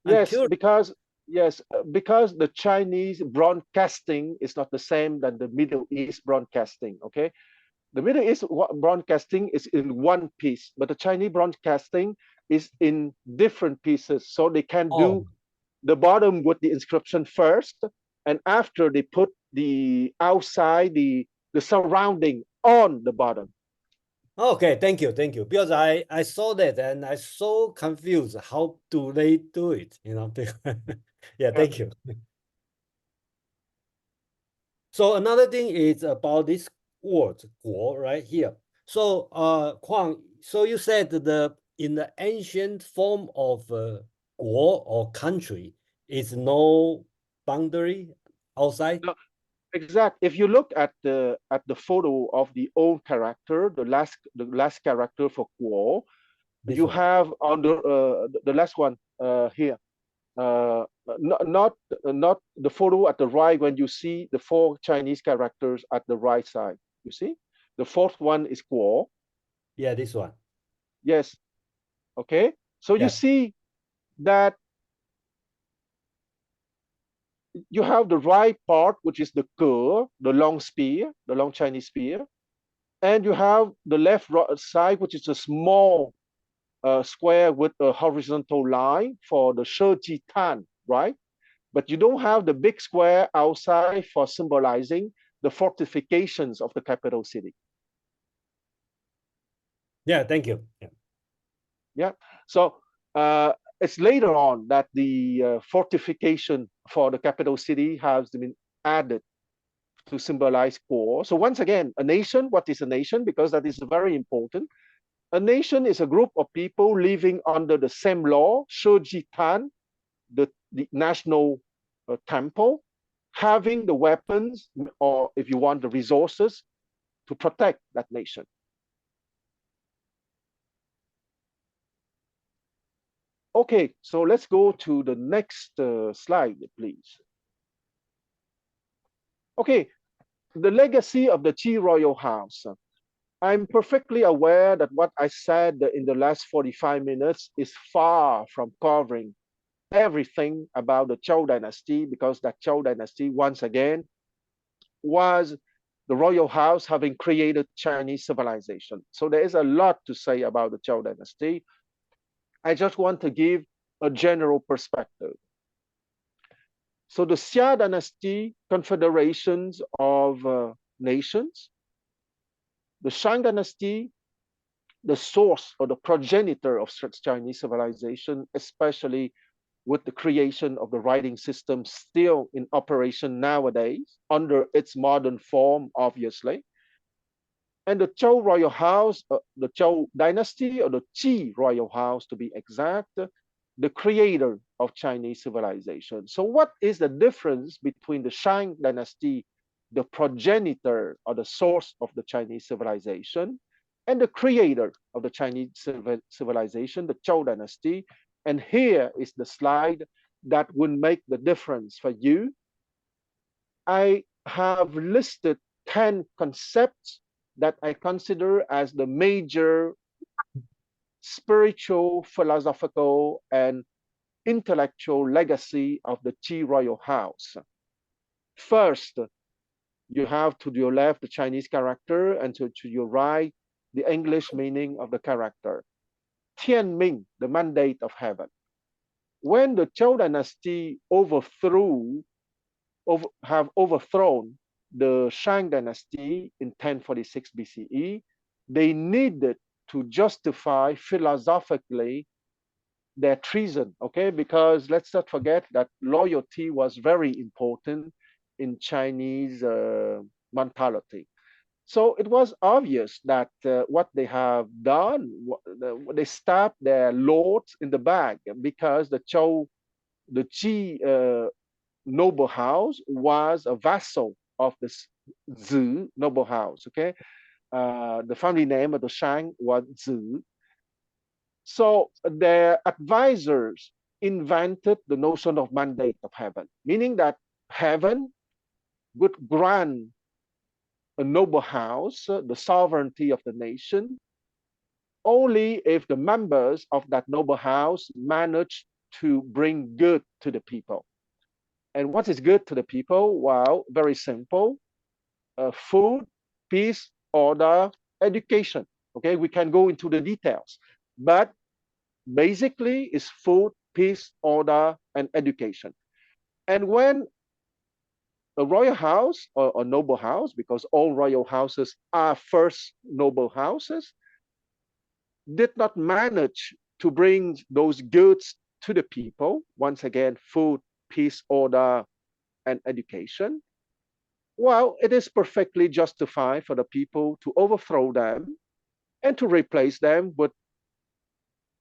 Yes, because the Chinese broadcasting is not the same than the Middle East broadcasting. Okay, the Middle East broadcasting is in one piece, but the Chinese broadcasting is in different pieces. So they can do the bottom with the inscription first, and after they put the outside, the surrounding on the bottom. Okay, thank you. Because I saw that and I so confused. How do they do it? You know, yeah, thank you. So another thing is about this word, 国, right here. So Quan, so you said in the ancient form of 国 or country is no boundary outside? No, exact. If you look at the photo of the old character, the last character for Guo, you have on the last one here. Not the photo at the right when you see the 4 Chinese characters at the right side. You see, the 4th one is Guo. Yeah, this one. Yes. Okay. So you see that you have the right part, which is the ge, the long spear, the long Chinese spear, and you have the left side, which is a small square with a horizontal line for the Shi Tan, right? But you don't have the big square outside for symbolizing the fortifications of the capital city. Yeah, thank you. Yeah. So it's later on that the fortification for the capital city has been added to symbolize core. So once again, a nation, what is a nation? Because that is very important. A nation is a group of people living under the same law, Shi Tan, the national temple, having the weapons, or if you want, the resources to protect that nation. Okay, so let's go to the next slide, please. Okay, the legacy of the Qi royal house. I'm perfectly aware that what I said in the last 45 minutes is far from covering everything about the Zhou Dynasty, because that Zhou Dynasty, once again, was the royal house having created Chinese civilization. So there is a lot to say about the Zhou Dynasty. I just want to give a general perspective. So the Xia Dynasty, confederations of nations, the Shang Dynasty, the source or the progenitor of Chinese civilization, especially with the creation of the writing system still in operation nowadays, under its modern form, obviously. And the Zhou royal house, the Zhou dynasty, or the Qi royal house to be exact, the creator of Chinese civilization. So what is the difference between the Shang dynasty, the progenitor or the source of the Chinese civilization, and the creator of the Chinese civilization, the Zhou Dynasty. And here is the slide that will make the difference for you. I have listed 10 concepts that I consider as the major spiritual, philosophical, and intellectual legacy of the Qi royal house. First, you have to your left the Chinese character, and to your right the English meaning of the character. Tianming, the mandate of heaven. When the Zhou Dynasty have overthrown the Shang Dynasty in 1046 BCE, they needed to justify philosophically their treason, okay? Because let's not forget that loyalty was very important in Chinese mentality. So it was obvious that what they have done, they stabbed their lords in the back, because the Qi noble house was a vassal of the Zhi noble house, okay? The family name of the Shang was Zhi. So their advisors invented the notion of mandate of heaven, meaning that heaven would grant a noble house the sovereignty of the nation only if the members of that noble house manage to bring good to the people. And what is good to the people? Well, very simple. Food, peace, order, education. Okay, we can go into the details. But basically, it's food, peace, order, and education. And when a royal house or a noble house, because all royal houses are first noble houses, did not manage to bring those goods to the people, once again, food, peace, order, and education, well, it is perfectly justified for the people to overthrow them and to replace them with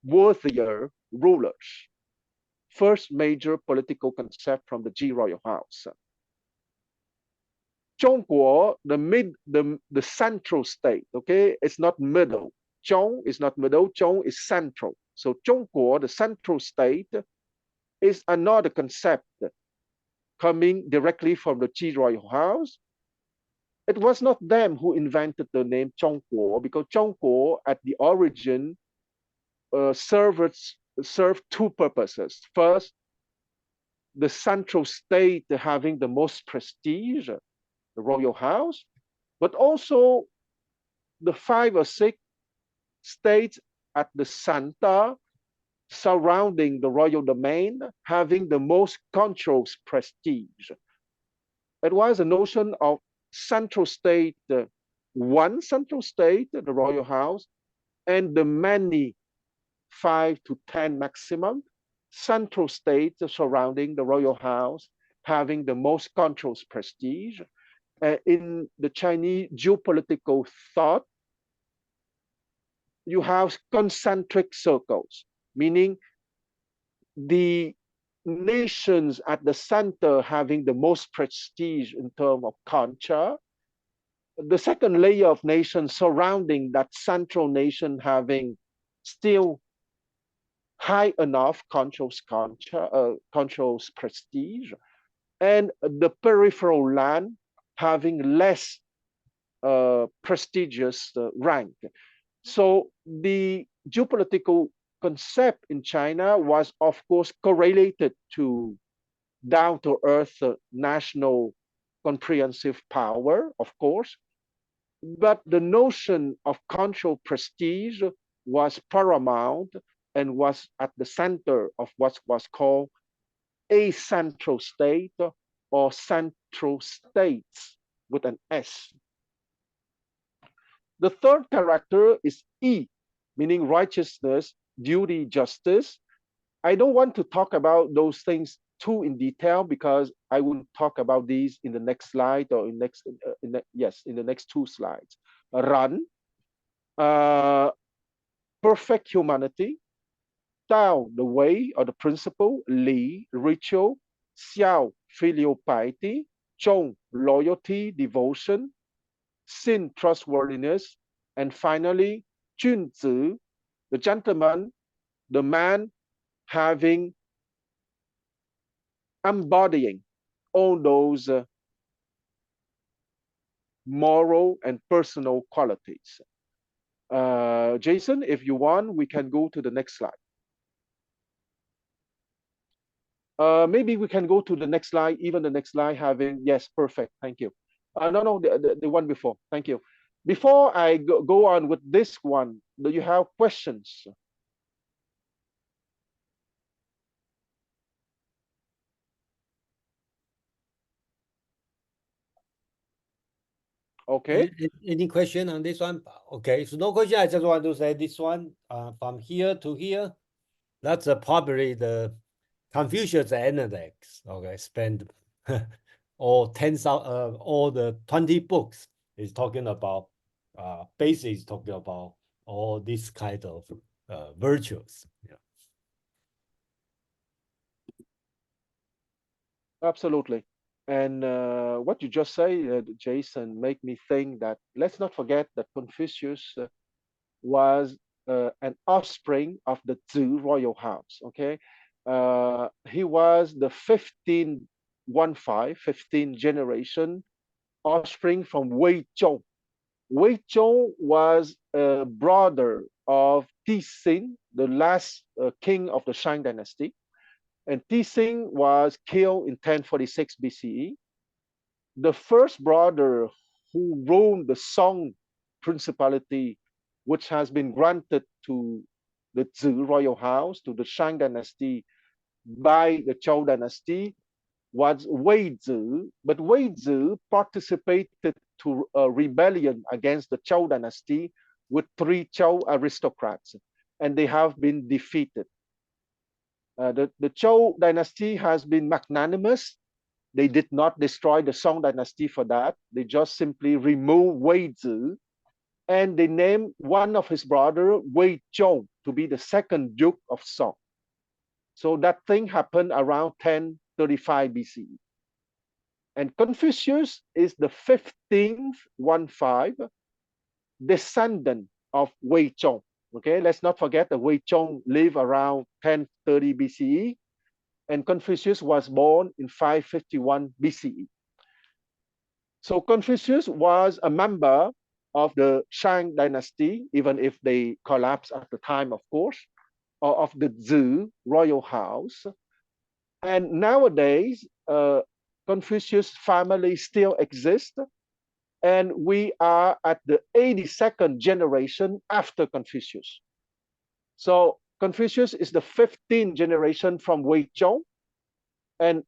worthier rulers. First major political concept from the Qi royal house. Zhongguo, the central state, okay? It's not middle. Zhong is not middle, Zhong is central. So Zhongguo, the central state, is another concept coming directly from the Qi royal house. It was not them who invented the name Zhongguo, because Zhongguo at the origin served two purposes. First, the central state having the most prestige, the royal house, but also the 5 or 6 states at the center surrounding the royal domain having the most control prestige. It was a notion of central state, one central state, the royal house, and the many 5 to 10 maximum central states surrounding the royal house having the most control prestige. In the Chinese geopolitical thought, you have concentric circles, meaning the nations at the center having the most prestige in terms of culture, the second layer of nations surrounding that central nation having still high enough controls prestige, and the peripheral land having less prestigious rank. So the geopolitical concept in China was, of course, correlated to down-to-earth national comprehensive power, of course, but the notion of control prestige was paramount and was at the center of what was called a central state or central states with an S. The third character is E, meaning righteousness, duty, justice. I don't want to talk about those things too in detail because I will talk about these in the next slide or in the next 2 slides. Ran, perfect humanity. Tao, the way or the principle. Li, ritual. Xiao, filial piety. Zhou, loyalty, devotion, Xin, trustworthiness, and finally, Junzi, the gentleman, the man embodying all those moral and personal qualities. Jason, if you want, we can go to the next slide. Maybe we can go to the next slide, even the next slide having, yes, perfect, thank you. No, the one before, thank you. Before I go on with this one, do you have questions? Okay. Any question on this one? Okay, so no question. I just want to say this one from here to here, that's probably the Confucius Analects. Okay, spend all 10,000, all the 20 books is talking about, basically is talking about all this kind of virtues. Yeah. Absolutely. And what you just say, Jason, make me think that let's not forget that Confucius was an offspring of the Zhou royal house. Okay, he was the 15th generation offspring from Wei Zhou. Wei Zhou was a brother of Tixing, the last king of the Shang Dynasty. And Tixing was killed in 1046 BCE. The first brother who ruled the Song principality, which has been granted to the Zhou royal house, to the Shang dynasty by the Zhou dynasty, was Wei Zi. But Wei Zi participated to a rebellion against the Zhou dynasty with 3 Zhou aristocrats, and they have been defeated. The Zhou dynasty has been magnanimous. They did not destroy the Song dynasty for that. They just simply removed Wei Zi, and they named one of his brother Wei Zhou to be the second Duke of Song. So that thing happened around 1035 BCE. And Confucius is the 15th descendant of Wei Zhou. Okay, let's not forget that Wei Zhou lived around 1030 BCE, and Confucius was born in 551 BCE. So Confucius was a member of the Shang dynasty, even if they collapsed at the time, of course, or of the Zhou royal house. And nowadays, Confucius family still exists, and we are at the 82nd generation after Confucius. So Confucius is the 15th generation from Wei Zhou, and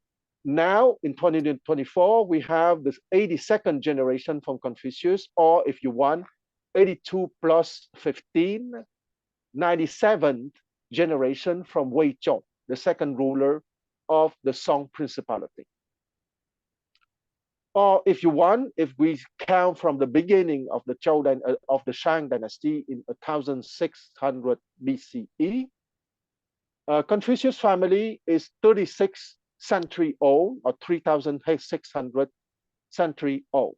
now in 2024 we have this 82nd generation from Confucius, or if you want, 82 plus 15, 97th generation from Wei Zhou, the second ruler of the Song principality. Or if you want, if we count from the beginning of the of the Shang dynasty in 1600 BCE, Confucius family is 36th century old, or 3600 century old.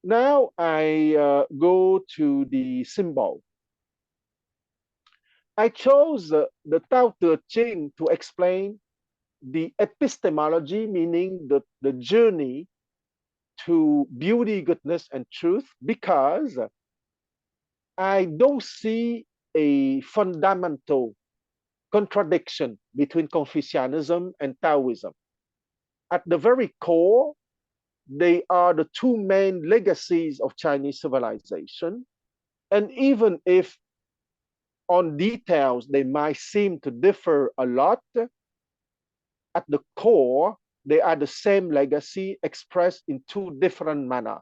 Now I go to the symbol. I chose the Tao Te Ching to explain the epistemology, meaning the journey to beauty, goodness, and truth, because I don't see a fundamental contradiction between Confucianism and Taoism. At the very core, they are the two main legacies of Chinese civilization. And even if on details they might seem to differ a lot, at the core, they are the same legacy expressed in two different manners.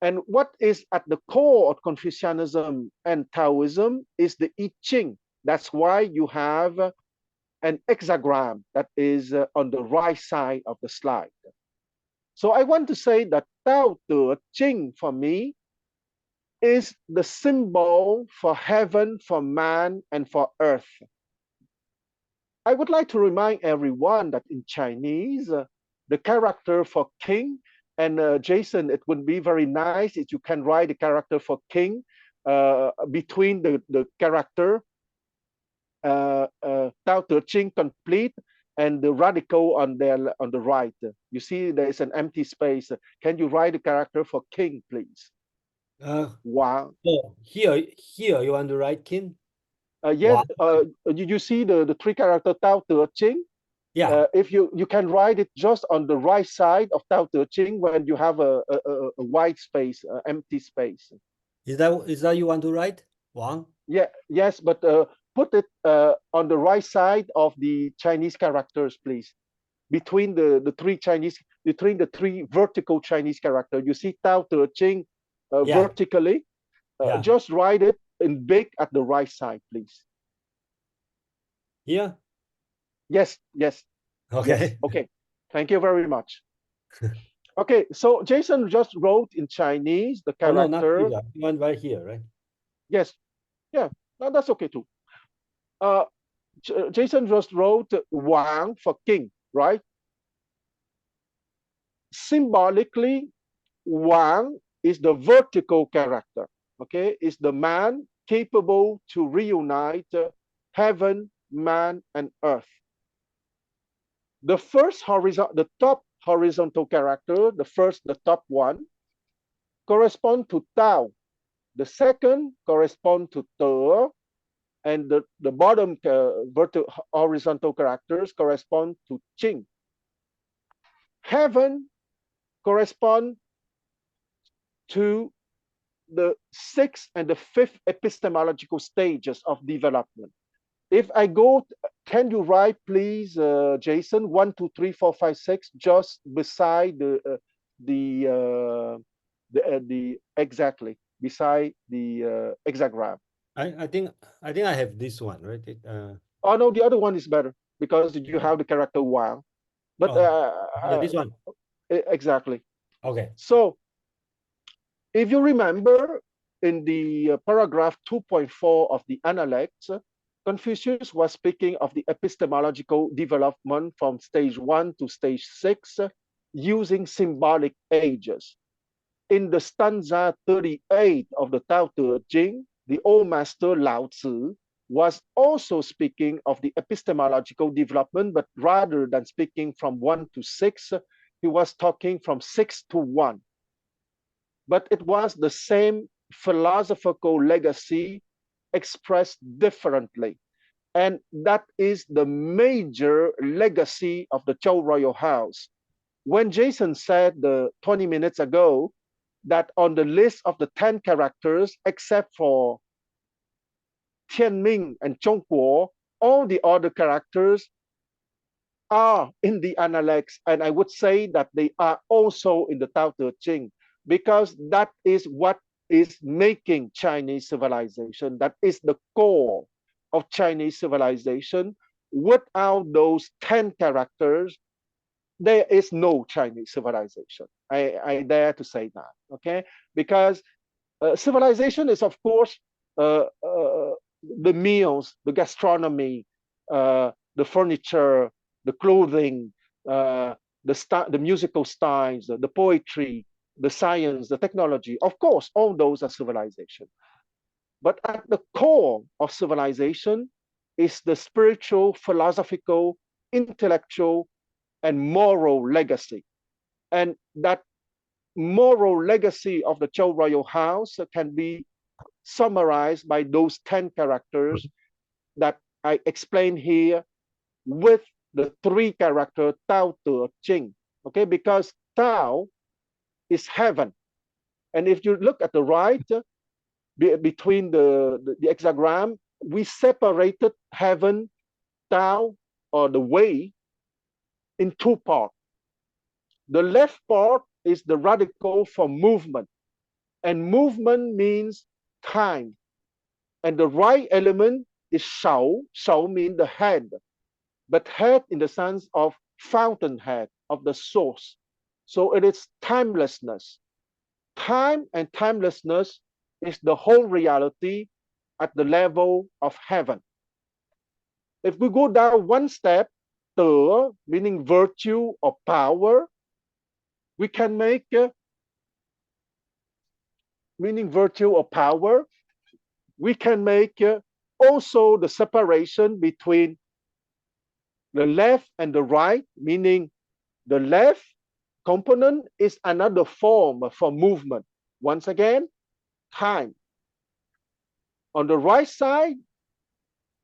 And what is at the core of Confucianism and Taoism is the I Ching. That's why you have an hexagram that is on the right side of the slide. So I want to say that Tao Te Ching for me is the symbol for heaven, for man, and for earth. I would like to remind everyone that in Chinese, the character for king, and Jason, it would be very nice if you can write the character for king between the character Tao Te Ching complete and the radical on the right. You see there is an empty space. Can you write the character for king, please? Wow. Oh, here you want to write king? Yes, Wow. you see the three character Tao Te Ching? Yeah. If you can write it just on the right side of Tao Te Ching when you have a white space, empty space. Is that you want to write? Wang? Yeah, yes, but put it on the right side of the Chinese characters, please. Between the three vertical Chinese characters. You see Tao Te Ching Yeah. vertically. Yeah. Just write it in big at the right side, please. Here? Yes, yes. Okay. Yes. Okay. Thank you very much. Okay, so Jason just wrote in Chinese the Oh, no, not character. here. You want right here, right? Yes. Yeah, no, that's okay too. Jason just wrote Wang for king, right? Symbolically, Wang is the vertical character, okay? Is the man capable to reunite heaven, man, and earth. The top horizontal character, the top one, correspond to Tao. The second correspond to Te, and the bottom horizontal characters correspond to Qing. Heaven correspond to the sixth and the fifth epistemological stages of development. If I go, can you write, please, Jason, 1, 2, 3, 4, 5, 6, just beside the exactly beside the hexagram. I think I have this one, right? Oh no, the other one is better because you have the character Wang. But yeah, this one. Exactly. Okay. So if you remember in the paragraph 2.4 of the Analects, Confucius was speaking of the epistemological development from stage 1 to stage 6 using symbolic ages. In the stanza 38 of the Tao Te Ching, the old master Lao Tzu was also speaking of the epistemological development, but rather than speaking from 1 to 6, he was talking from 6 to 1. But it was the same philosophical legacy expressed differently. And that is the major legacy of the Zhou royal house. When Jason said 20 minutes ago that on the list of the 10 characters, except for Tianming and Zhongguo, all the other characters are in the Analects, and I would say that they are also in the Tao Te Ching, because that is what is making Chinese civilization. That is the core of Chinese civilization. Without those 10 characters, there is no Chinese civilization. I dare to say that, okay? Because civilization is, of course, the meals, the gastronomy, the furniture, the clothing, the musical styles, the poetry, the science, the technology. Of course, all those are civilization. But at the core of civilization is the spiritual, philosophical, intellectual, and moral legacy. And that moral legacy of the Zhou royal house can be summarized by those 10 characters that I explained here with the 3 character Tao Te Ching. Okay, because Tao is heaven. And if you look at the right, between the hexagram, we separated heaven, Tao, or the way, in 2 parts. The left part is the radical for movement, and movement means time. And the right element is shao. Shao means the head, but head in the sense of fountainhead, of the source. So it is timelessness. Time and timelessness is the whole reality at the level of heaven. If we go down one step, tử, meaning virtue or power, we can make, meaning virtue or power, we can make also the separation between the left and the right, meaning the left component is another form for movement. Once again, time. On the right side,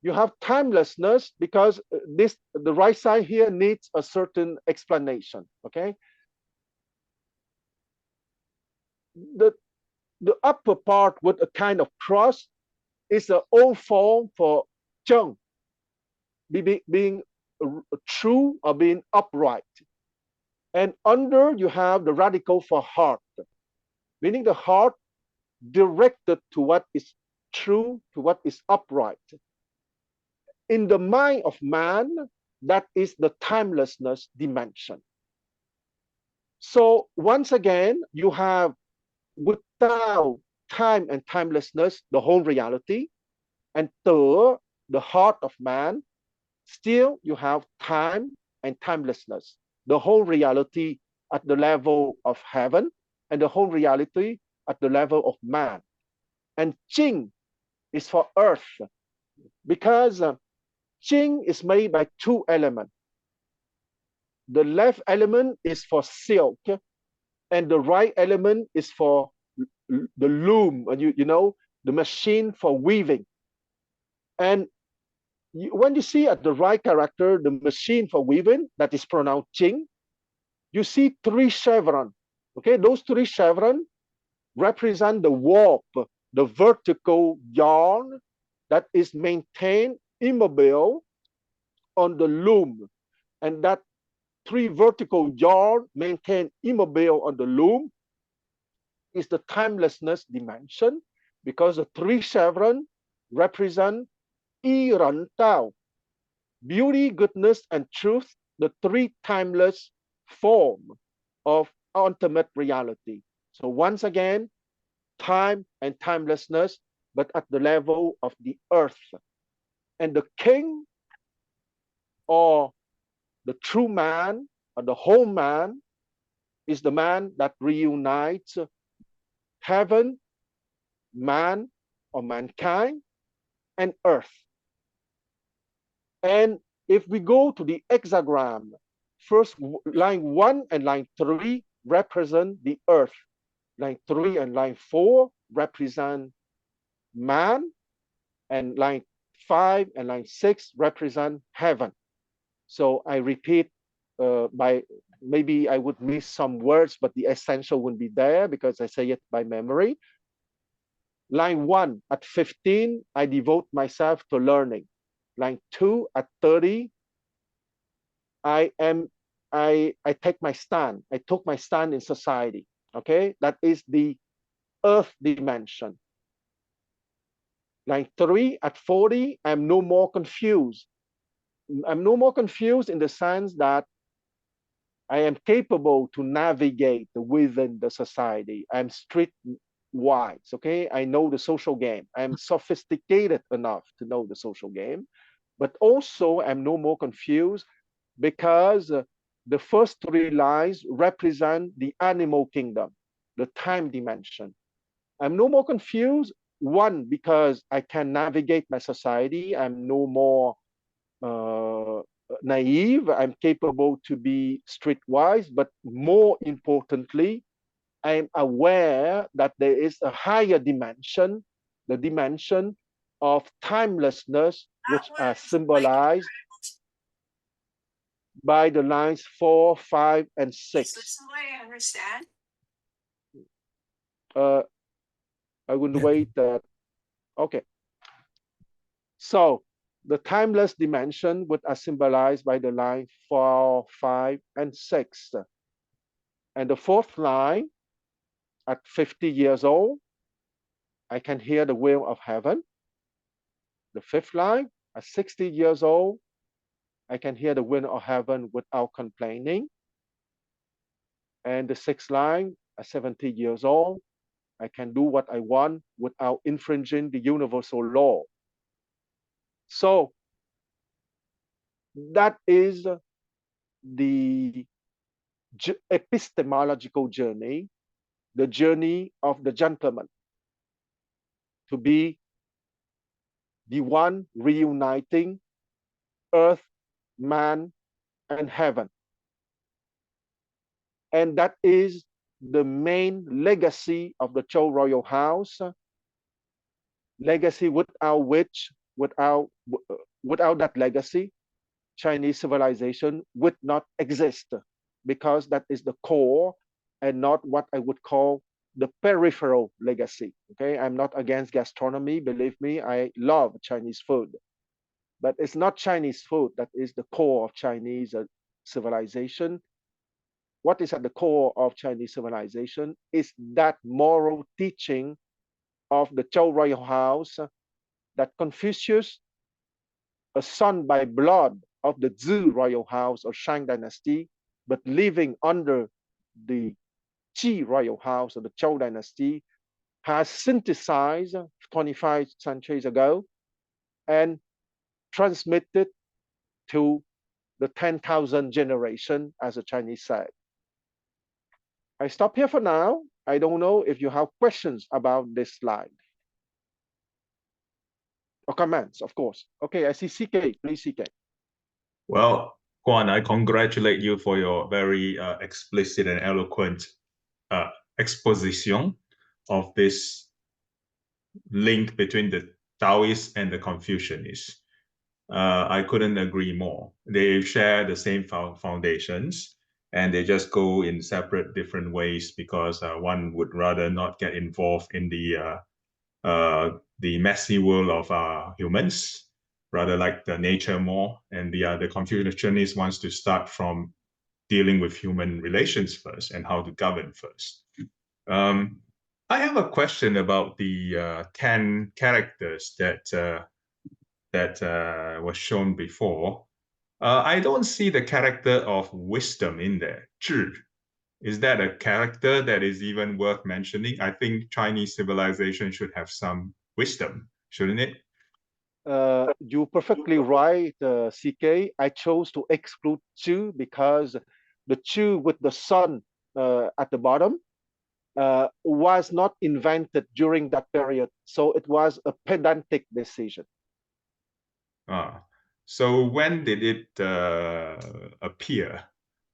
you have timelessness, because the right side here needs a certain explanation. Okay. The upper part with a kind of cross is an old form for Zheng, being true or being upright. And under you have the radical for heart, meaning the heart directed to what is true, to what is upright. In the mind of man, that is the timelessness dimension. So once again, you have, without time and timelessness, the whole reality, and tử, the heart of man, still you have time and timelessness, the whole reality at the level of heaven, and the whole reality at the level of man. And Jing is for earth, because Jing is made by two elements. The left element is for silk, and the right element is for the loom, you know, the machine for weaving. And when you see at the right character, the machine for weaving, that is pronounced Jing, you see three chevrons. Okay, those three chevrons represent the warp, the vertical yarn that is maintained immobile on the loom. And that three vertical yarn maintained immobile on the loom is the timelessness dimension, because the three chevrons represent yi ren tao, beauty, goodness, and truth, the three timeless form of ultimate reality. So once again, time and timelessness, but at the level of the earth. And the king, or the true man, or the whole man, is the man that reunites heaven, man, or mankind, and earth. And if we go to the hexagram, first line 1 and line 3 represent the earth. Line 3 and line 4 represent man, and line 5 and line 6 represent heaven. So I repeat, by maybe I would miss some words, but the essential would be there because I say it by memory. Line 1, at 15, I devote myself to learning. Line 2, at 30, I take my stand. I took my stand in society. Okay, that is the earth dimension. Line 3, at 40, I'm no more confused. I'm no more confused in the sense that I am capable to navigate within the society. I'm streetwise, okay? I know the social game. I'm sophisticated enough to know the social game, but also I'm no more confused because the first three lines represent the animal kingdom, the time dimension. I'm no more confused, one, because I can navigate my society. I'm no more naive. I'm capable to be streetwise, but more importantly, I'm aware that there is a higher dimension, the dimension of timelessness, which are symbolized by the lines 4, 5, and 6. Is this the way I understand? I would wait that. Okay. So the timeless dimension would are symbolized by the line 4, 5, and 6. And the fourth line, at 50 years old, I can hear the will of heaven. The fifth line, at 60 years old, I can hear the will of heaven without complaining. And the sixth line, at 70 years old, I can do what I want without infringing the universal law. So That is the epistemological journey, the journey of the gentleman, to be the one reuniting earth, man, and heaven. And that is the main legacy of the Zhou royal house, legacy without which, without that legacy, Chinese civilization would not exist, because that is the core and not what I would call the peripheral legacy. Okay, I'm not against gastronomy. Believe me, I love Chinese food, but it's not Chinese food that is the core of Chinese civilization. What is at the core of Chinese civilization is that moral teaching of the Zhou royal house, that Confucius, a son by blood of the Zhou royal house or Shang dynasty, but living under the Qi royal house of the Zhou dynasty, has synthesized 25 centuries ago and transmitted to the 10,000 generation, as the Chinese said. I stop here for now. I don't know if you have questions about this slide. Or comments, of course. Okay, I see CK. Please, CK. Well, Quan, I congratulate you for your very explicit and eloquent exposition of this link between the Taoists and the Confucianists. I couldn't agree more. They share the same foundations, and they just go in separate, different ways, because one would rather not get involved in the messy world of humans, rather like the nature more. And the Confucianist wants to start from dealing with human relations first and how to govern first. I have a question about the 10 characters that was shown before. I don't see the character of wisdom in there. 智. Is that a character that is even worth mentioning? I think Chinese civilization should have some wisdom, shouldn't it? You're perfectly right, CK. I chose to exclude Zhu because the Zhu with the sun at the bottom was not invented during that period. So it was a pedantic decision. So when did it appear?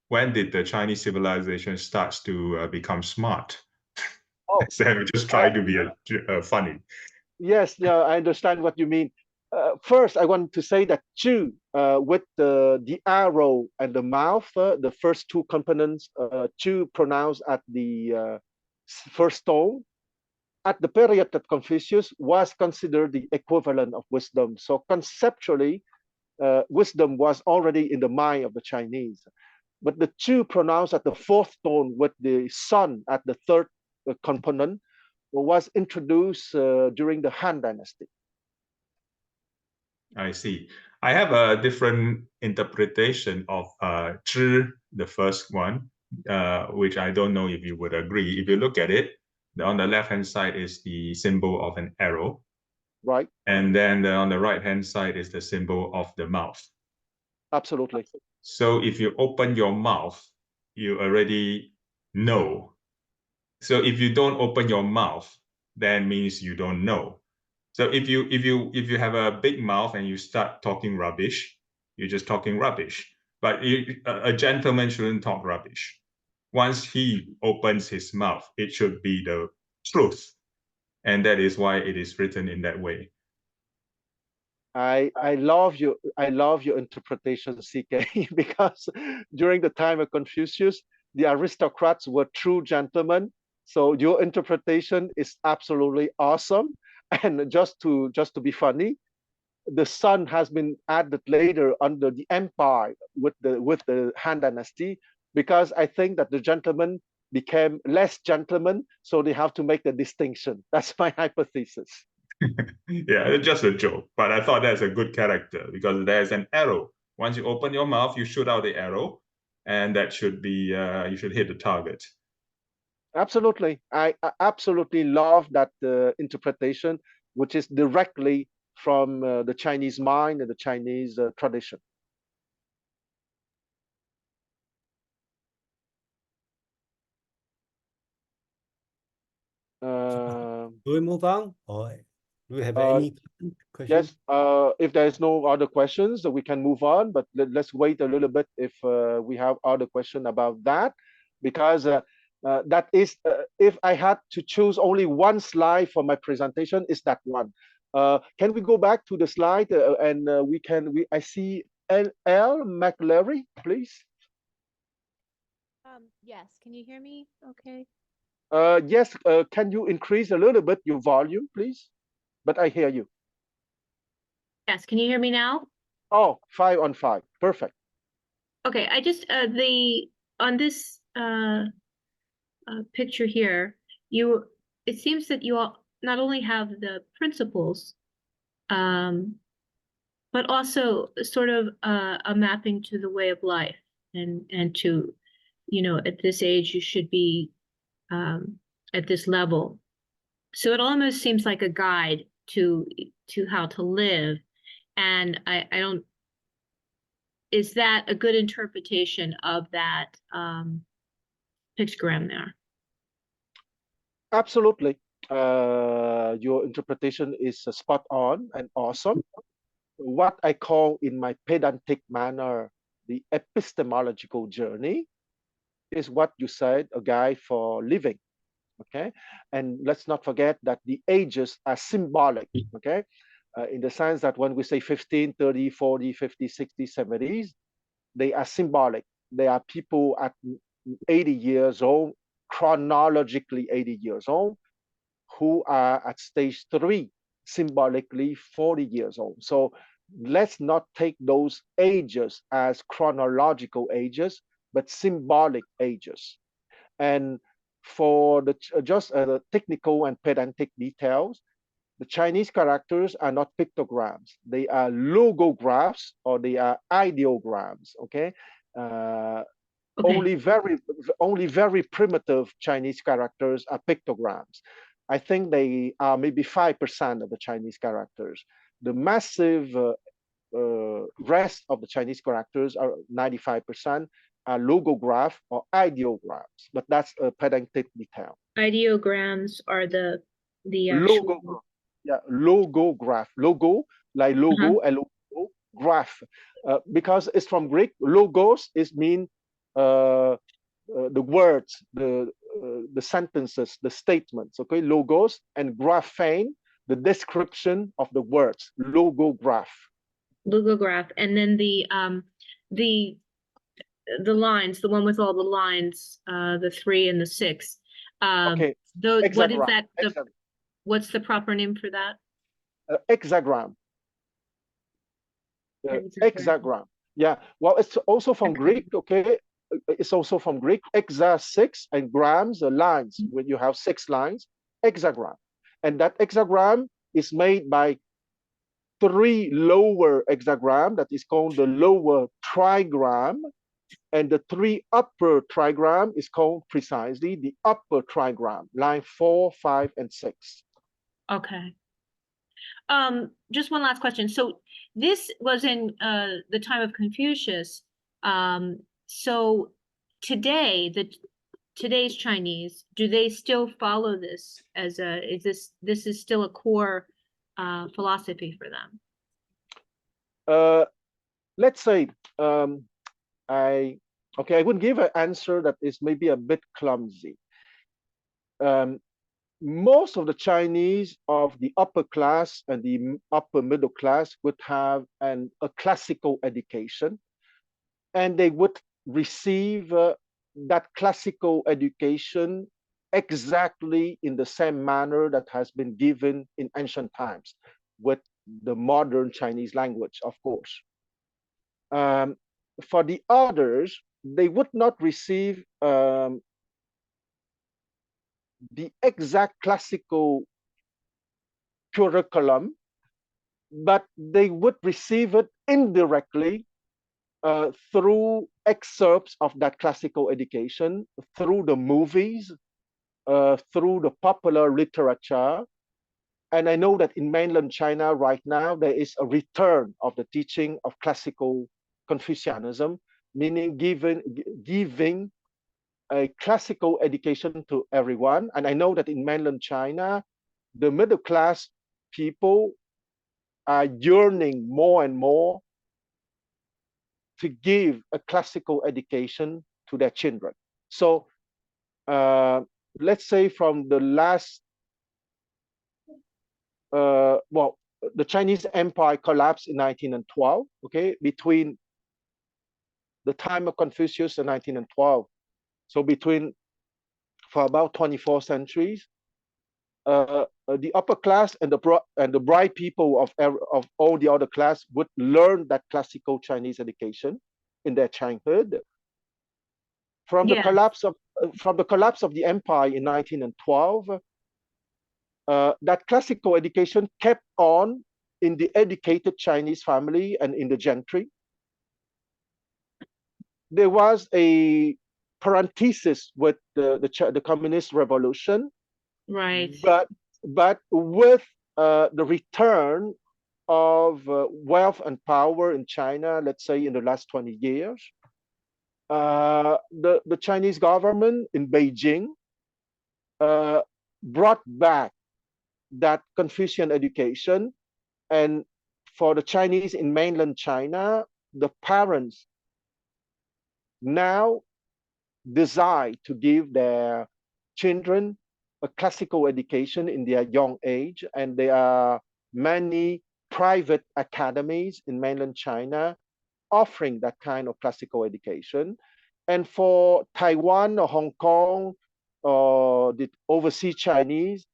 When did the Chinese civilization start to become smart? Oh, So just try to be funny. Yes, yeah, I understand what you mean. First, I want to say that Zhu, with the arrow and the mouth, the first two components, Zhu pronounced at the first stone, at the period that Confucius was considered the equivalent of wisdom. So conceptually, wisdom was already in the mind of the Chinese. But the Zhu pronounced at the fourth tone with the sun at the third component was introduced during the Han Dynasty. I see. I have a different interpretation of zhi, the first one, which I don't know if you would agree. If you look at it, on the left-hand side is the symbol of an arrow. Right. And then on the right-hand side is the symbol of the mouth. Absolutely. So if you open your mouth, you already know. So if you don't open your mouth, that means you don't know. So if you have a big mouth and you start talking rubbish, you're just talking rubbish. But a gentleman shouldn't talk rubbish. Once he opens his mouth, it should be the truth. And that is why it is written in that way. I love your interpretation, CK, because during the time of Confucius, the aristocrats were true gentlemen. So your interpretation is absolutely awesome. And just to be funny, the sun has been added later under the empire with the Han Dynasty, because I think that the gentlemen became less gentlemen, so they have to make the distinction. That's my hypothesis. Yeah, it's just a joke, but I thought that's a good character because there's an arrow. Once you open your mouth, you shoot out the arrow, and that should be you should hit the target. Absolutely, I absolutely love that interpretation, which is directly from the Chinese mind and the Chinese tradition. Do we move on, or do we have Uh, any questions? Yes, if there's no other questions, we can move on, but let's wait a little bit if we have other question about that, because that is, if I had to choose only one slide for my presentation, is that one. Can we go back to the slide and I see L. McLary, please. Yes, can you hear me? Okay. Yes, can you increase a little bit your volume, please? But I hear you. Yes, can you hear me now? Oh, 5 on 5. Perfect. Okay, I just on this picture here, it seems that you all not only have the principles, but also sort of a mapping to the way of life, and to, you know, at this age you should be at this level. So it almost seems like a guide to how to live. And I don't, is that a good interpretation of that pictogram there? Absolutely. Your interpretation is spot on and awesome. What I call in my pedantic manner the epistemological journey is what you said, a guide for living. Okay, and let's not forget that the ages are symbolic. Okay, in the sense that when we say 15, 30, 40, 50, 60, 70s, they are symbolic. They are people at 80 years old, chronologically 80 years old, who are at stage 3, symbolically 40 years old. So let's not take those ages as chronological ages, but symbolic ages. And for the just the technical and pedantic details, the Chinese characters are not pictograms. They are logographs, or they are ideograms. Okay. Okay. Only very primitive Chinese characters are pictograms. I think they are maybe 5% of the Chinese characters. The massive rest of the Chinese characters are 95% are logograph or ideograms, but that's a pedantic detail. Ideograms are the actual Logo, yeah, logograph, logo like logo, L-O-G-O, graph, because it's from Greek. Logos is mean the words, the sentences, the statements. Okay, logos, and graphane, the description of the words. Logograph. logograph, and then the lines, the one with all the lines, the 3 and the 6. Okay. Those, what is that? Hexagram. What's the proper name for that? Hexagram. Hexagram. Yeah. Well, it's also from Greek. Okay. It's also from Greek. Hexa 6 and grams, lines. When you have 6 lines, hexagram, and that hexagram is made by 3 lower hexagram that is called the lower trigram, and the 3 upper trigram is called precisely the upper trigram, line 4, 5, and 6. Okay. Just one last question. So this was in the time of Confucius. So today, today's Chinese, do they still follow this as a, is this is still a core philosophy for them? Let's say I would give an answer that is maybe a bit clumsy. Most of the Chinese of the upper class and the upper middle class would have a classical education, and they would receive that classical education exactly in the same manner that has been given in ancient times, with the modern Chinese language, of course. For the others, they would not receive the exact classical curriculum, but they would receive it indirectly through excerpts of that classical education, through the movies, through the popular literature. And I know that in mainland China right now, there is a return of the teaching of classical Confucianism, meaning giving a classical education to everyone. And I know that in mainland China, the middle class people are yearning more and more to give a classical education to their children. So let's say from the last, well, the Chinese Empire collapsed in 1912, okay, between the time of Confucius and 1912. So for about 24 centuries, the upper class and the bright people of all the other class would learn that classical Chinese education in their childhood. From the collapse of the empire in 1912, that classical education kept on in the educated Chinese family and in the gentry. There was a parenthesis with the communist revolution, Right. But with the return of wealth and power in China, let's say in the last 20 years, the Chinese government in Beijing brought back that Confucian education. And for the Chinese in mainland China, the parents now desire to give their children a classical education in their young age. And there are many private academies in mainland China offering that kind of classical education. And for Taiwan or Hong Kong or the overseas Chinese,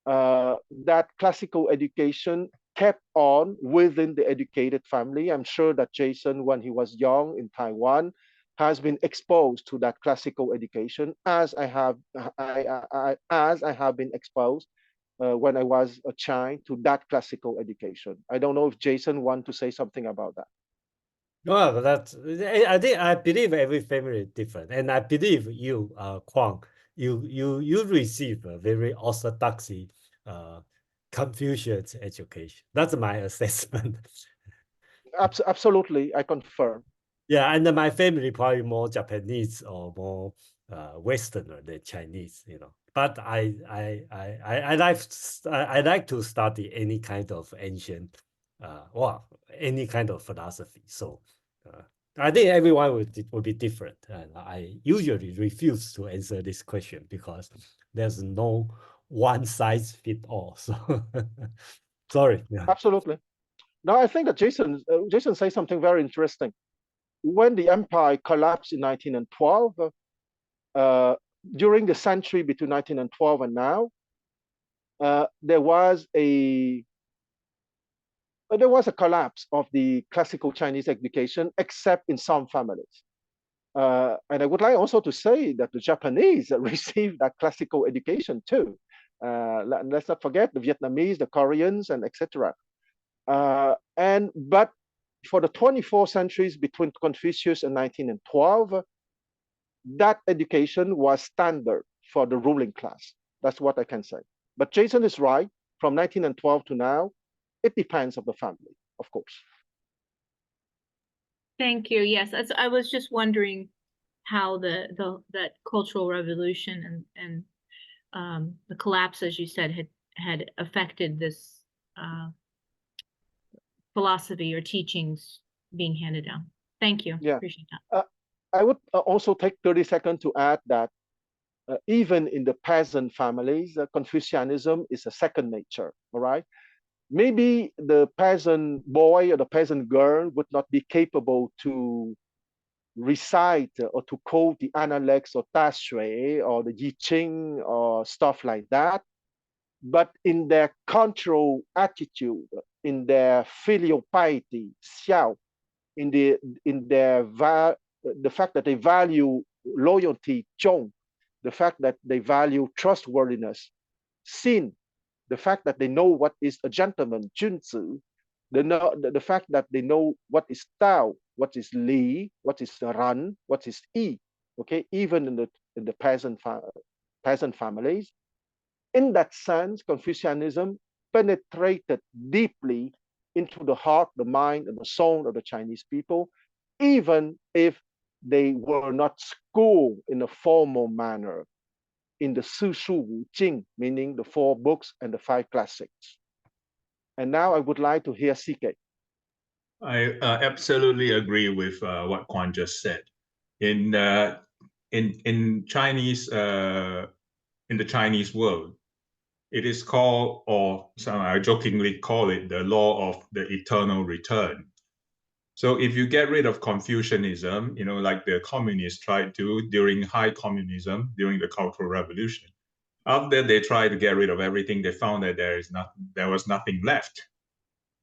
that classical education kept on within the educated family. I'm sure that Jason, when he was young in Taiwan, has been exposed to that classical education, as I have been exposed when I was a child to that classical education. I don't know if Jason wants to say something about that. Well, I believe every family is different, and I believe you, Quan, you receive a very orthodox Confucius education. That's my assessment. Absolutely, I confirm. Yeah, and my family probably more Japanese or more Westerner than Chinese, you know. But I like to study any kind of ancient, well, any kind of philosophy. So I think everyone will be different, and I usually refuse to answer this question because there's no one size fit all. So sorry. Yeah. Absolutely. Now I think that Jason says something very interesting. When the empire collapsed in 1912, during the century between 1912 and now, there was a collapse of the classical Chinese education, except in some families. And I would like also to say that the Japanese received that classical education too. Let's not forget the Vietnamese, the Koreans, and etc. But for the 24 centuries between Confucius and 1912, that education was standard for the ruling class. That's what I can say. But Jason is right. From 1912 to now, it depends on the family, of course. Thank you. Yes, I was just wondering how that cultural revolution and the collapse, as you said, had affected this philosophy or teachings being handed down. Thank you. Yeah. Appreciate that. I would also take 30 seconds to add that even in the peasant families, Confucianism is a second nature, all right? Maybe the peasant boy or the peasant girl would not be capable to recite or to quote the annals or tapestry or the I Ching or stuff like that. But in their cultural attitude, in their filial piety, xiao, the fact that they value loyalty, zhong, the fact that they value trustworthiness, xin, the fact that they know what is a gentleman, junzi, the fact that they know what is Tao, what is Li, what is Ran, what is Yi, okay, even in the peasant families. In that sense, Confucianism penetrated deeply into the heart, the mind, and the soul of the Chinese people, even if they were not schooled in a formal manner. in the Su Shu Wu Jing, meaning the 4 books and the 5 classics. And now I would like to hear CK. I absolutely agree with what Quan just said. In Chinese, in the Chinese world, it is called, or some I jokingly call it, the law of the eternal return. So if you get rid of Confucianism, like the communists tried to during high communism, during the Cultural Revolution, after they tried to get rid of everything, they found that there was nothing left.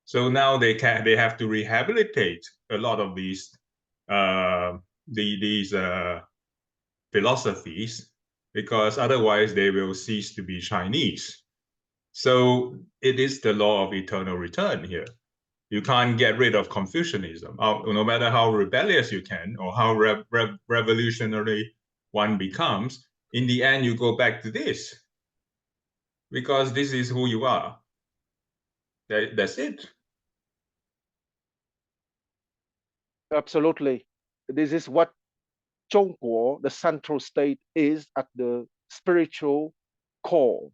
So now they have to rehabilitate a lot of these philosophies, because otherwise they will cease to be Chinese. So it is the law of eternal return here. You can't get rid of Confucianism, no matter how rebellious you can or how revolutionary one becomes. In the end, you go back to this, because this is who you are. That's it. Absolutely. This is what Zhongguo, the central state, is at the spiritual core,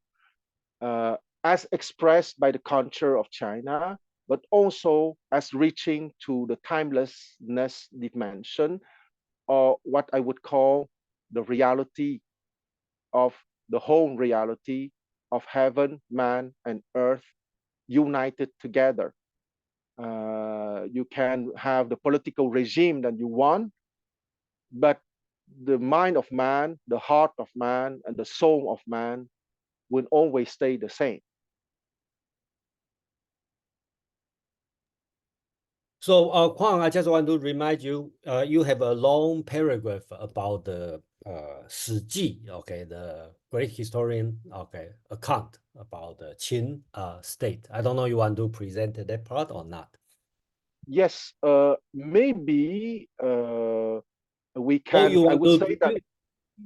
as expressed by the culture of China, but also as reaching to the timelessness dimension, or what I would call the reality of the whole reality of heaven, man, and earth united together. You can have the political regime that you want, but the mind of man, the heart of man, and the soul of man will always stay the same. So, Quan, I just want to remind you, you have a long paragraph about the Shi Ji, okay, the great historian, okay, account about the Qin state. I don't know you want to present that part or not. Yes, maybe we Oh, can. I would say that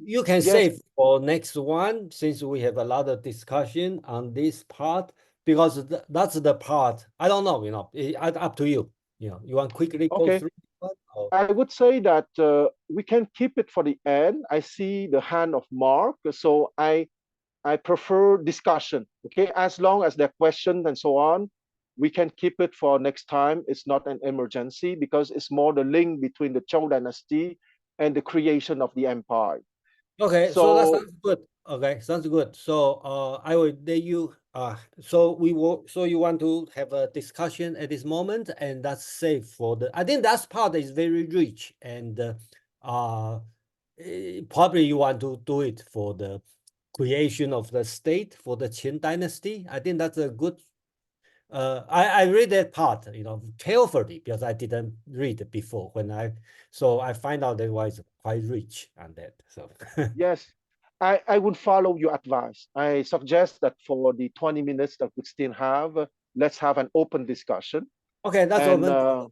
you can yes. save for next one, since we have a lot of discussion on this part, because that's the part. I don't know, up to you. You want quickly go Okay. through one? Or... I would say that we can keep it for the end. I see the hand of Mark, so I prefer discussion. Okay, as long as there are questions and so on, we can keep it for next time. It's not an emergency, because it's more the link between the Zhou Dynasty and the creation of the empire. Okay, so that sounds good. Okay, sounds good. So I will let you. So you want to have a discussion at this moment, and that's safe for the. I think that part is very rich, and probably you want to do it for the creation of the state for the Qin dynasty. I think that's a good. I read that part, carefully, because I didn't read it before so I find out that it was quite rich on that. So yes, I would follow your advice. I suggest that for the 20 minutes that we still have, let's have an open discussion. Okay, that's open.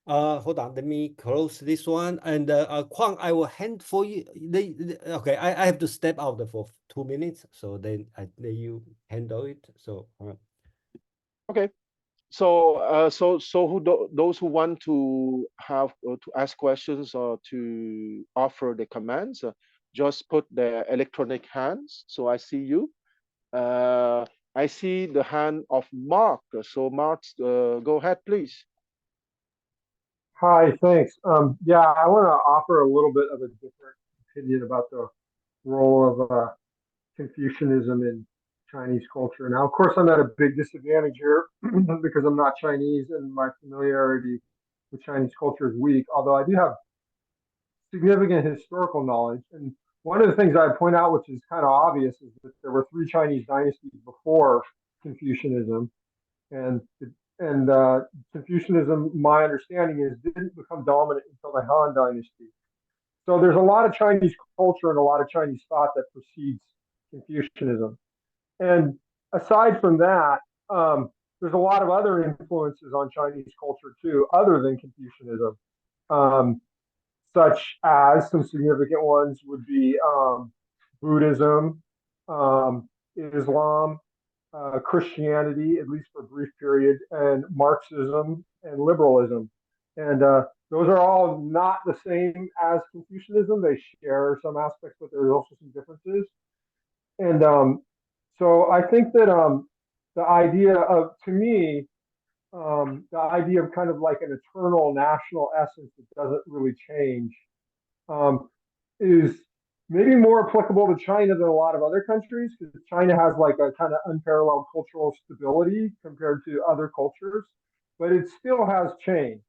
Hold on, let me close this one. And Quan, I will hand for you. Okay, I have to step out for 2 minutes, so then I let you handle it. So okay. So those who want to have to ask questions or to offer the comments, just put their electronic hands. So I see you. I see the hand of Mark. So Mark, go ahead, please. Hi, thanks. Yeah, I want to offer a little bit of a different opinion about the role of Confucianism in Chinese culture. Now, of course, I'm at a big disadvantage here because I'm not Chinese and my familiarity with Chinese culture is weak, although I do have significant historical knowledge. And one of the things I point out, which is kind of obvious, is that there were 3 Chinese dynasties before Confucianism. And Confucianism, my understanding is, didn't become dominant until the Han Dynasty. So there's a lot of Chinese culture and a lot of Chinese thought that precedes Confucianism. And aside from that, there's a lot of other influences on Chinese culture too, other than Confucianism, such as some significant ones would be Buddhism, Islam, Christianity, at least for a brief period, and Marxism and liberalism. And Those are all not the same as Confucianism. They share some aspects, but there's also some differences. And so I think that the idea of, to me, the idea of kind of like an eternal national essence that doesn't really change is maybe more applicable to China than a lot of other countries, because China has like a kind of unparalleled cultural stability compared to other cultures, but it still has change.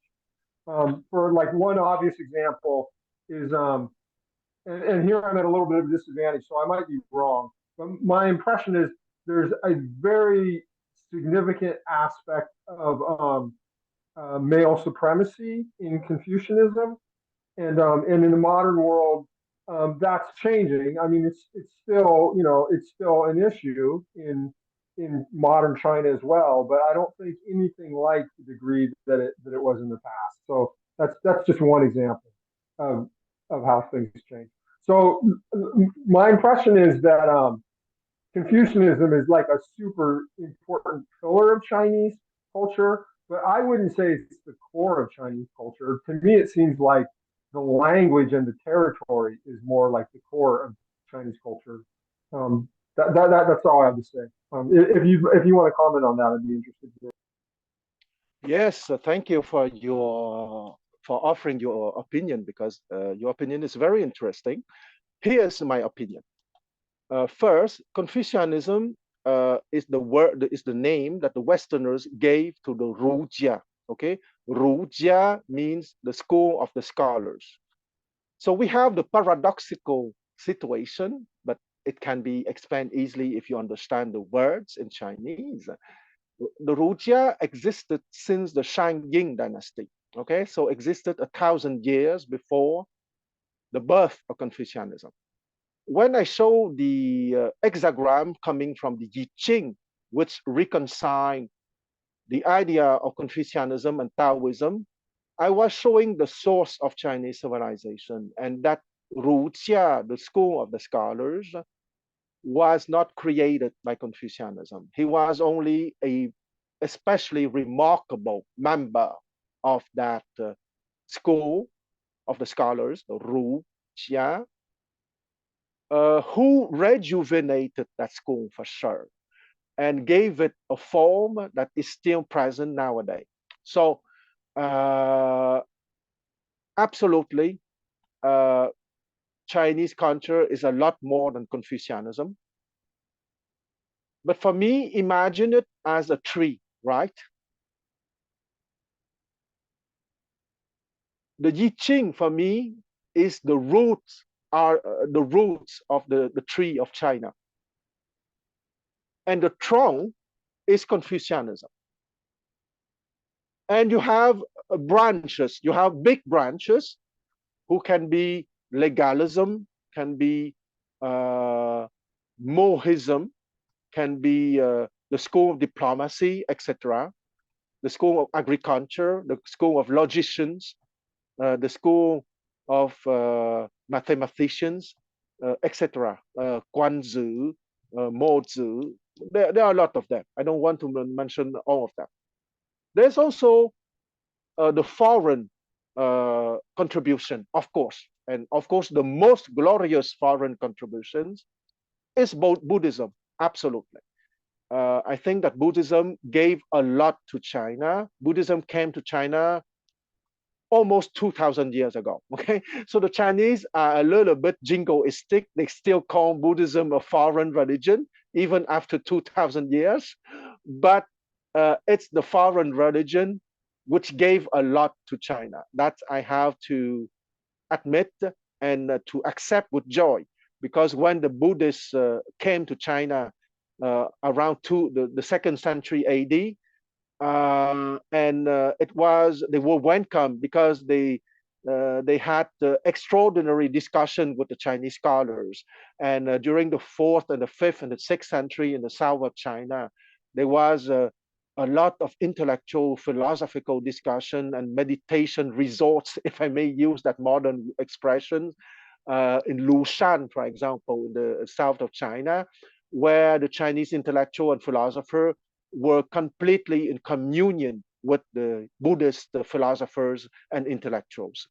For like one obvious example is, and here I'm at a little bit of a disadvantage, so I might be wrong, but my impression is there's a very significant aspect of male supremacy in Confucianism, and in the modern world, that's changing. I mean, it's still, it's still an issue in modern China as well, but I don't think anything like the degree that it was in the past. So that's just one example of how things change. So my impression is that Confucianism is like a super important pillar of Chinese culture, but I wouldn't say it's the core of Chinese culture. To me, it seems like the language and the territory is more like the core of Chinese culture. That's all I have to say. If you want to comment on that, I'd be interested. Yes, thank you for offering your opinion, because your opinion is very interesting. Here's my opinion. First, Confucianism is the name that the Westerners gave to the Rujia. Okay, Rujia means the school of the scholars. So we have the paradoxical situation, but it can be explained easily if you understand the words in Chinese. The Rujia existed since the Shang Dynasty. Okay, so existed 1,000 years before the birth of Confucianism. When I show the hexagram coming from the I Ching, which reconcile the idea of Confucianism and Daoism, I was showing the source of Chinese civilization, and that Rujia, the school of the scholars, was not created by Confucianism. He was only a especially remarkable member of that school of the scholars, the Rujia, who rejuvenated that school for sure and gave it a form that is still present nowadays. So absolutely, Chinese culture is a lot more than Confucianism. But for me, imagine it as a tree, right? The I Ching for me is the roots, are the roots of the tree of China. And the trunk is Confucianism. And you have branches, you have big branches who can be legalism, can be Mohism, can be the school of diplomacy, etc., the school of agriculture, the school of logicians, the school of mathematicians, etc., Quan, Mo. There are a lot of them. I don't want to mention all of them. There's also the foreign contribution, of course. And of course, the most glorious foreign contributions is Buddhism, absolutely. I think that Buddhism gave a lot to China. Buddhism came to China almost 2,000 years ago, okay? So the Chinese are a little bit jingoistic. They still call Buddhism a foreign religion, even after 2,000 years. But it's the foreign religion which gave a lot to China. That I have to admit and to accept with joy. Because when the Buddhists came to China around the 2nd century AD, and they were welcome because they had extraordinary discussion with the Chinese scholars. And during the 4th and the 5th and the 6th century in the south of China, there was a lot of intellectual, philosophical discussion and meditation resorts, if I may use that modern expression, in Lushan, for example, in the south of China, where the Chinese intellectual and philosopher were completely in communion with the Buddhist philosophers and intellectuals.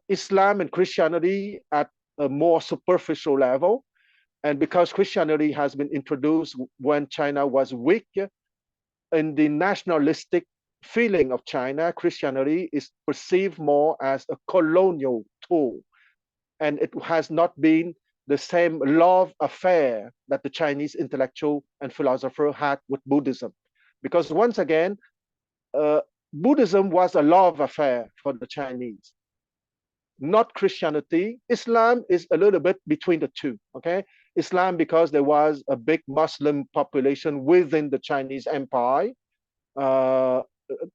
Islam and Christianity at a more superficial level. And because Christianity has been introduced when China was weak, in the nationalistic feeling of China, Christianity is perceived more as a colonial tool. And it has not been the same love affair that the Chinese intellectual and philosopher had with Buddhism. Because once again, Buddhism was a love affair for the Chinese, not Christianity. Islam is a little bit between the two, okay? Islam, because there was a big Muslim population within the Chinese empire.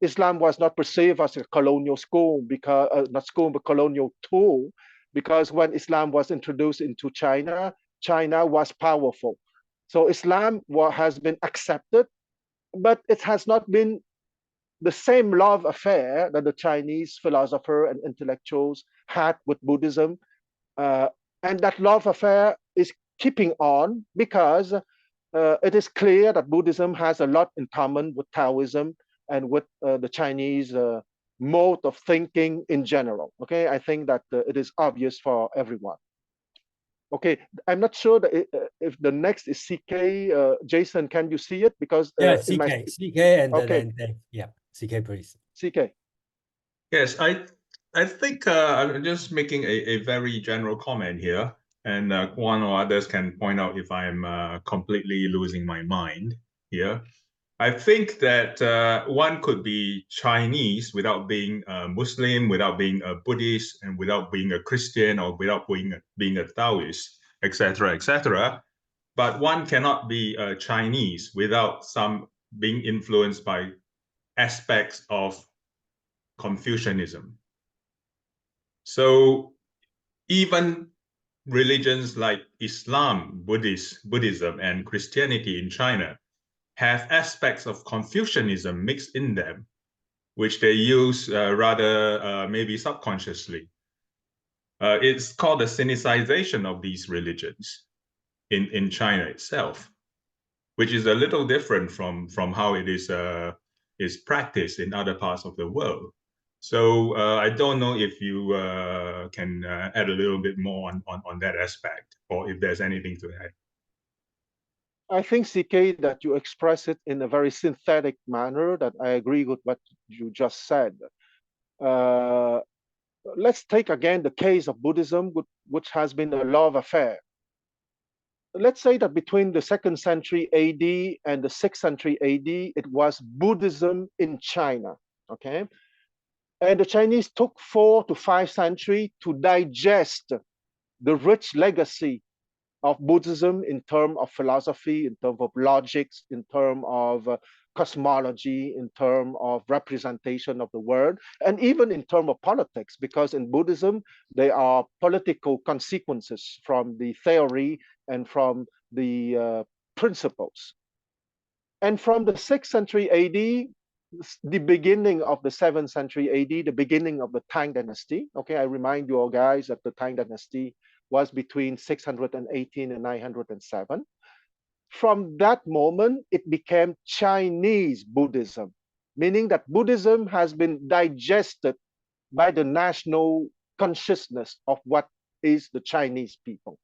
Islam was not perceived as a colonial school, because not school, but colonial tool, because when Islam was introduced into China, China was powerful. So Islam has been accepted, but it has not been the same love affair that the Chinese philosopher and intellectuals had with Buddhism. And that love affair is keeping on because it is clear that Buddhism has a lot in common with Taoism and with the Chinese mode of thinking in general. Okay, I think that it is obvious for everyone. Okay, I'm not sure that if the next is CK. Jason, can you see it? Because yeah, CK and okay. then yeah, CK please. CK. Yes, I think I'm just making a very general comment here, and Quan or others can point out if I'm completely losing my mind here. I think that one could be Chinese without being a Muslim, without being a Buddhist, and without being a Christian, or without being a Taoist, etc., etc. But one cannot be Chinese without being influenced by aspects of Confucianism. So even religions like Islam, Buddhism, and Christianity in China have aspects of Confucianism mixed in them, which they use rather maybe subconsciously. It's called the sinicization of these religions in China itself, which is a little different from how it is practiced in other parts of the world. So I don't know if you can add a little bit more on that aspect, or if there's anything to add. I think, CK, that you express it in a very synthetic manner, that I agree with what you just said. Let's take again the case of Buddhism, which has been a love affair. Let's say that between the 2nd century AD and the 6th century AD, it was Buddhism in China, okay? And the Chinese took 4 to 5 centuries to digest the rich legacy of Buddhism in terms of philosophy, in terms of logics, in terms of cosmology, in terms of representation of the world, and even in terms of politics, because in Buddhism, there are political consequences from the theory and from the principles. And from the 6th century AD, the beginning of the 7th century AD, the beginning of the Tang Dynasty, okay, I remind you all guys that the Tang Dynasty was between 618 and 907. From that moment, it became Chinese Buddhism, meaning that Buddhism has been digested by the national consciousness of what is the Chinese people.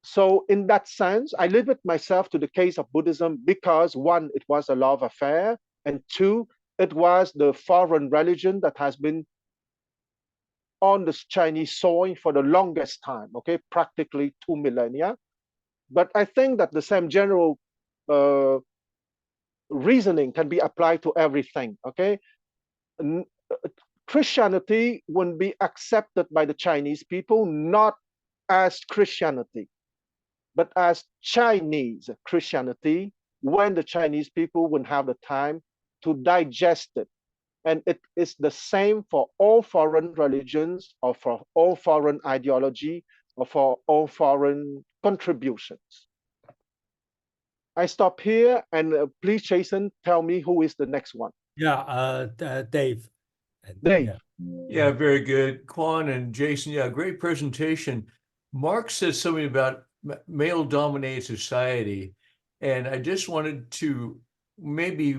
So in that sense, I limit myself to the case of Buddhism because 1, it was a love affair, and 2, it was the foreign religion that has been on the Chinese soil for the longest time, okay, practically 2 millennia. But I think that the same general reasoning can be applied to everything, okay? Christianity wouldn't be accepted by the Chinese people, not as Christianity, but as Chinese Christianity, when the Chinese people wouldn't have the time to digest it. And it is the same for all foreign religions, or for all foreign ideology, or for all foreign contributions. I stop here, and please, Jason, tell me who is the next one. Yeah, Dave. Dave. Yeah, very good. Quan and Jason, yeah, great presentation. Mark said something about male-dominated society, and I just wanted to maybe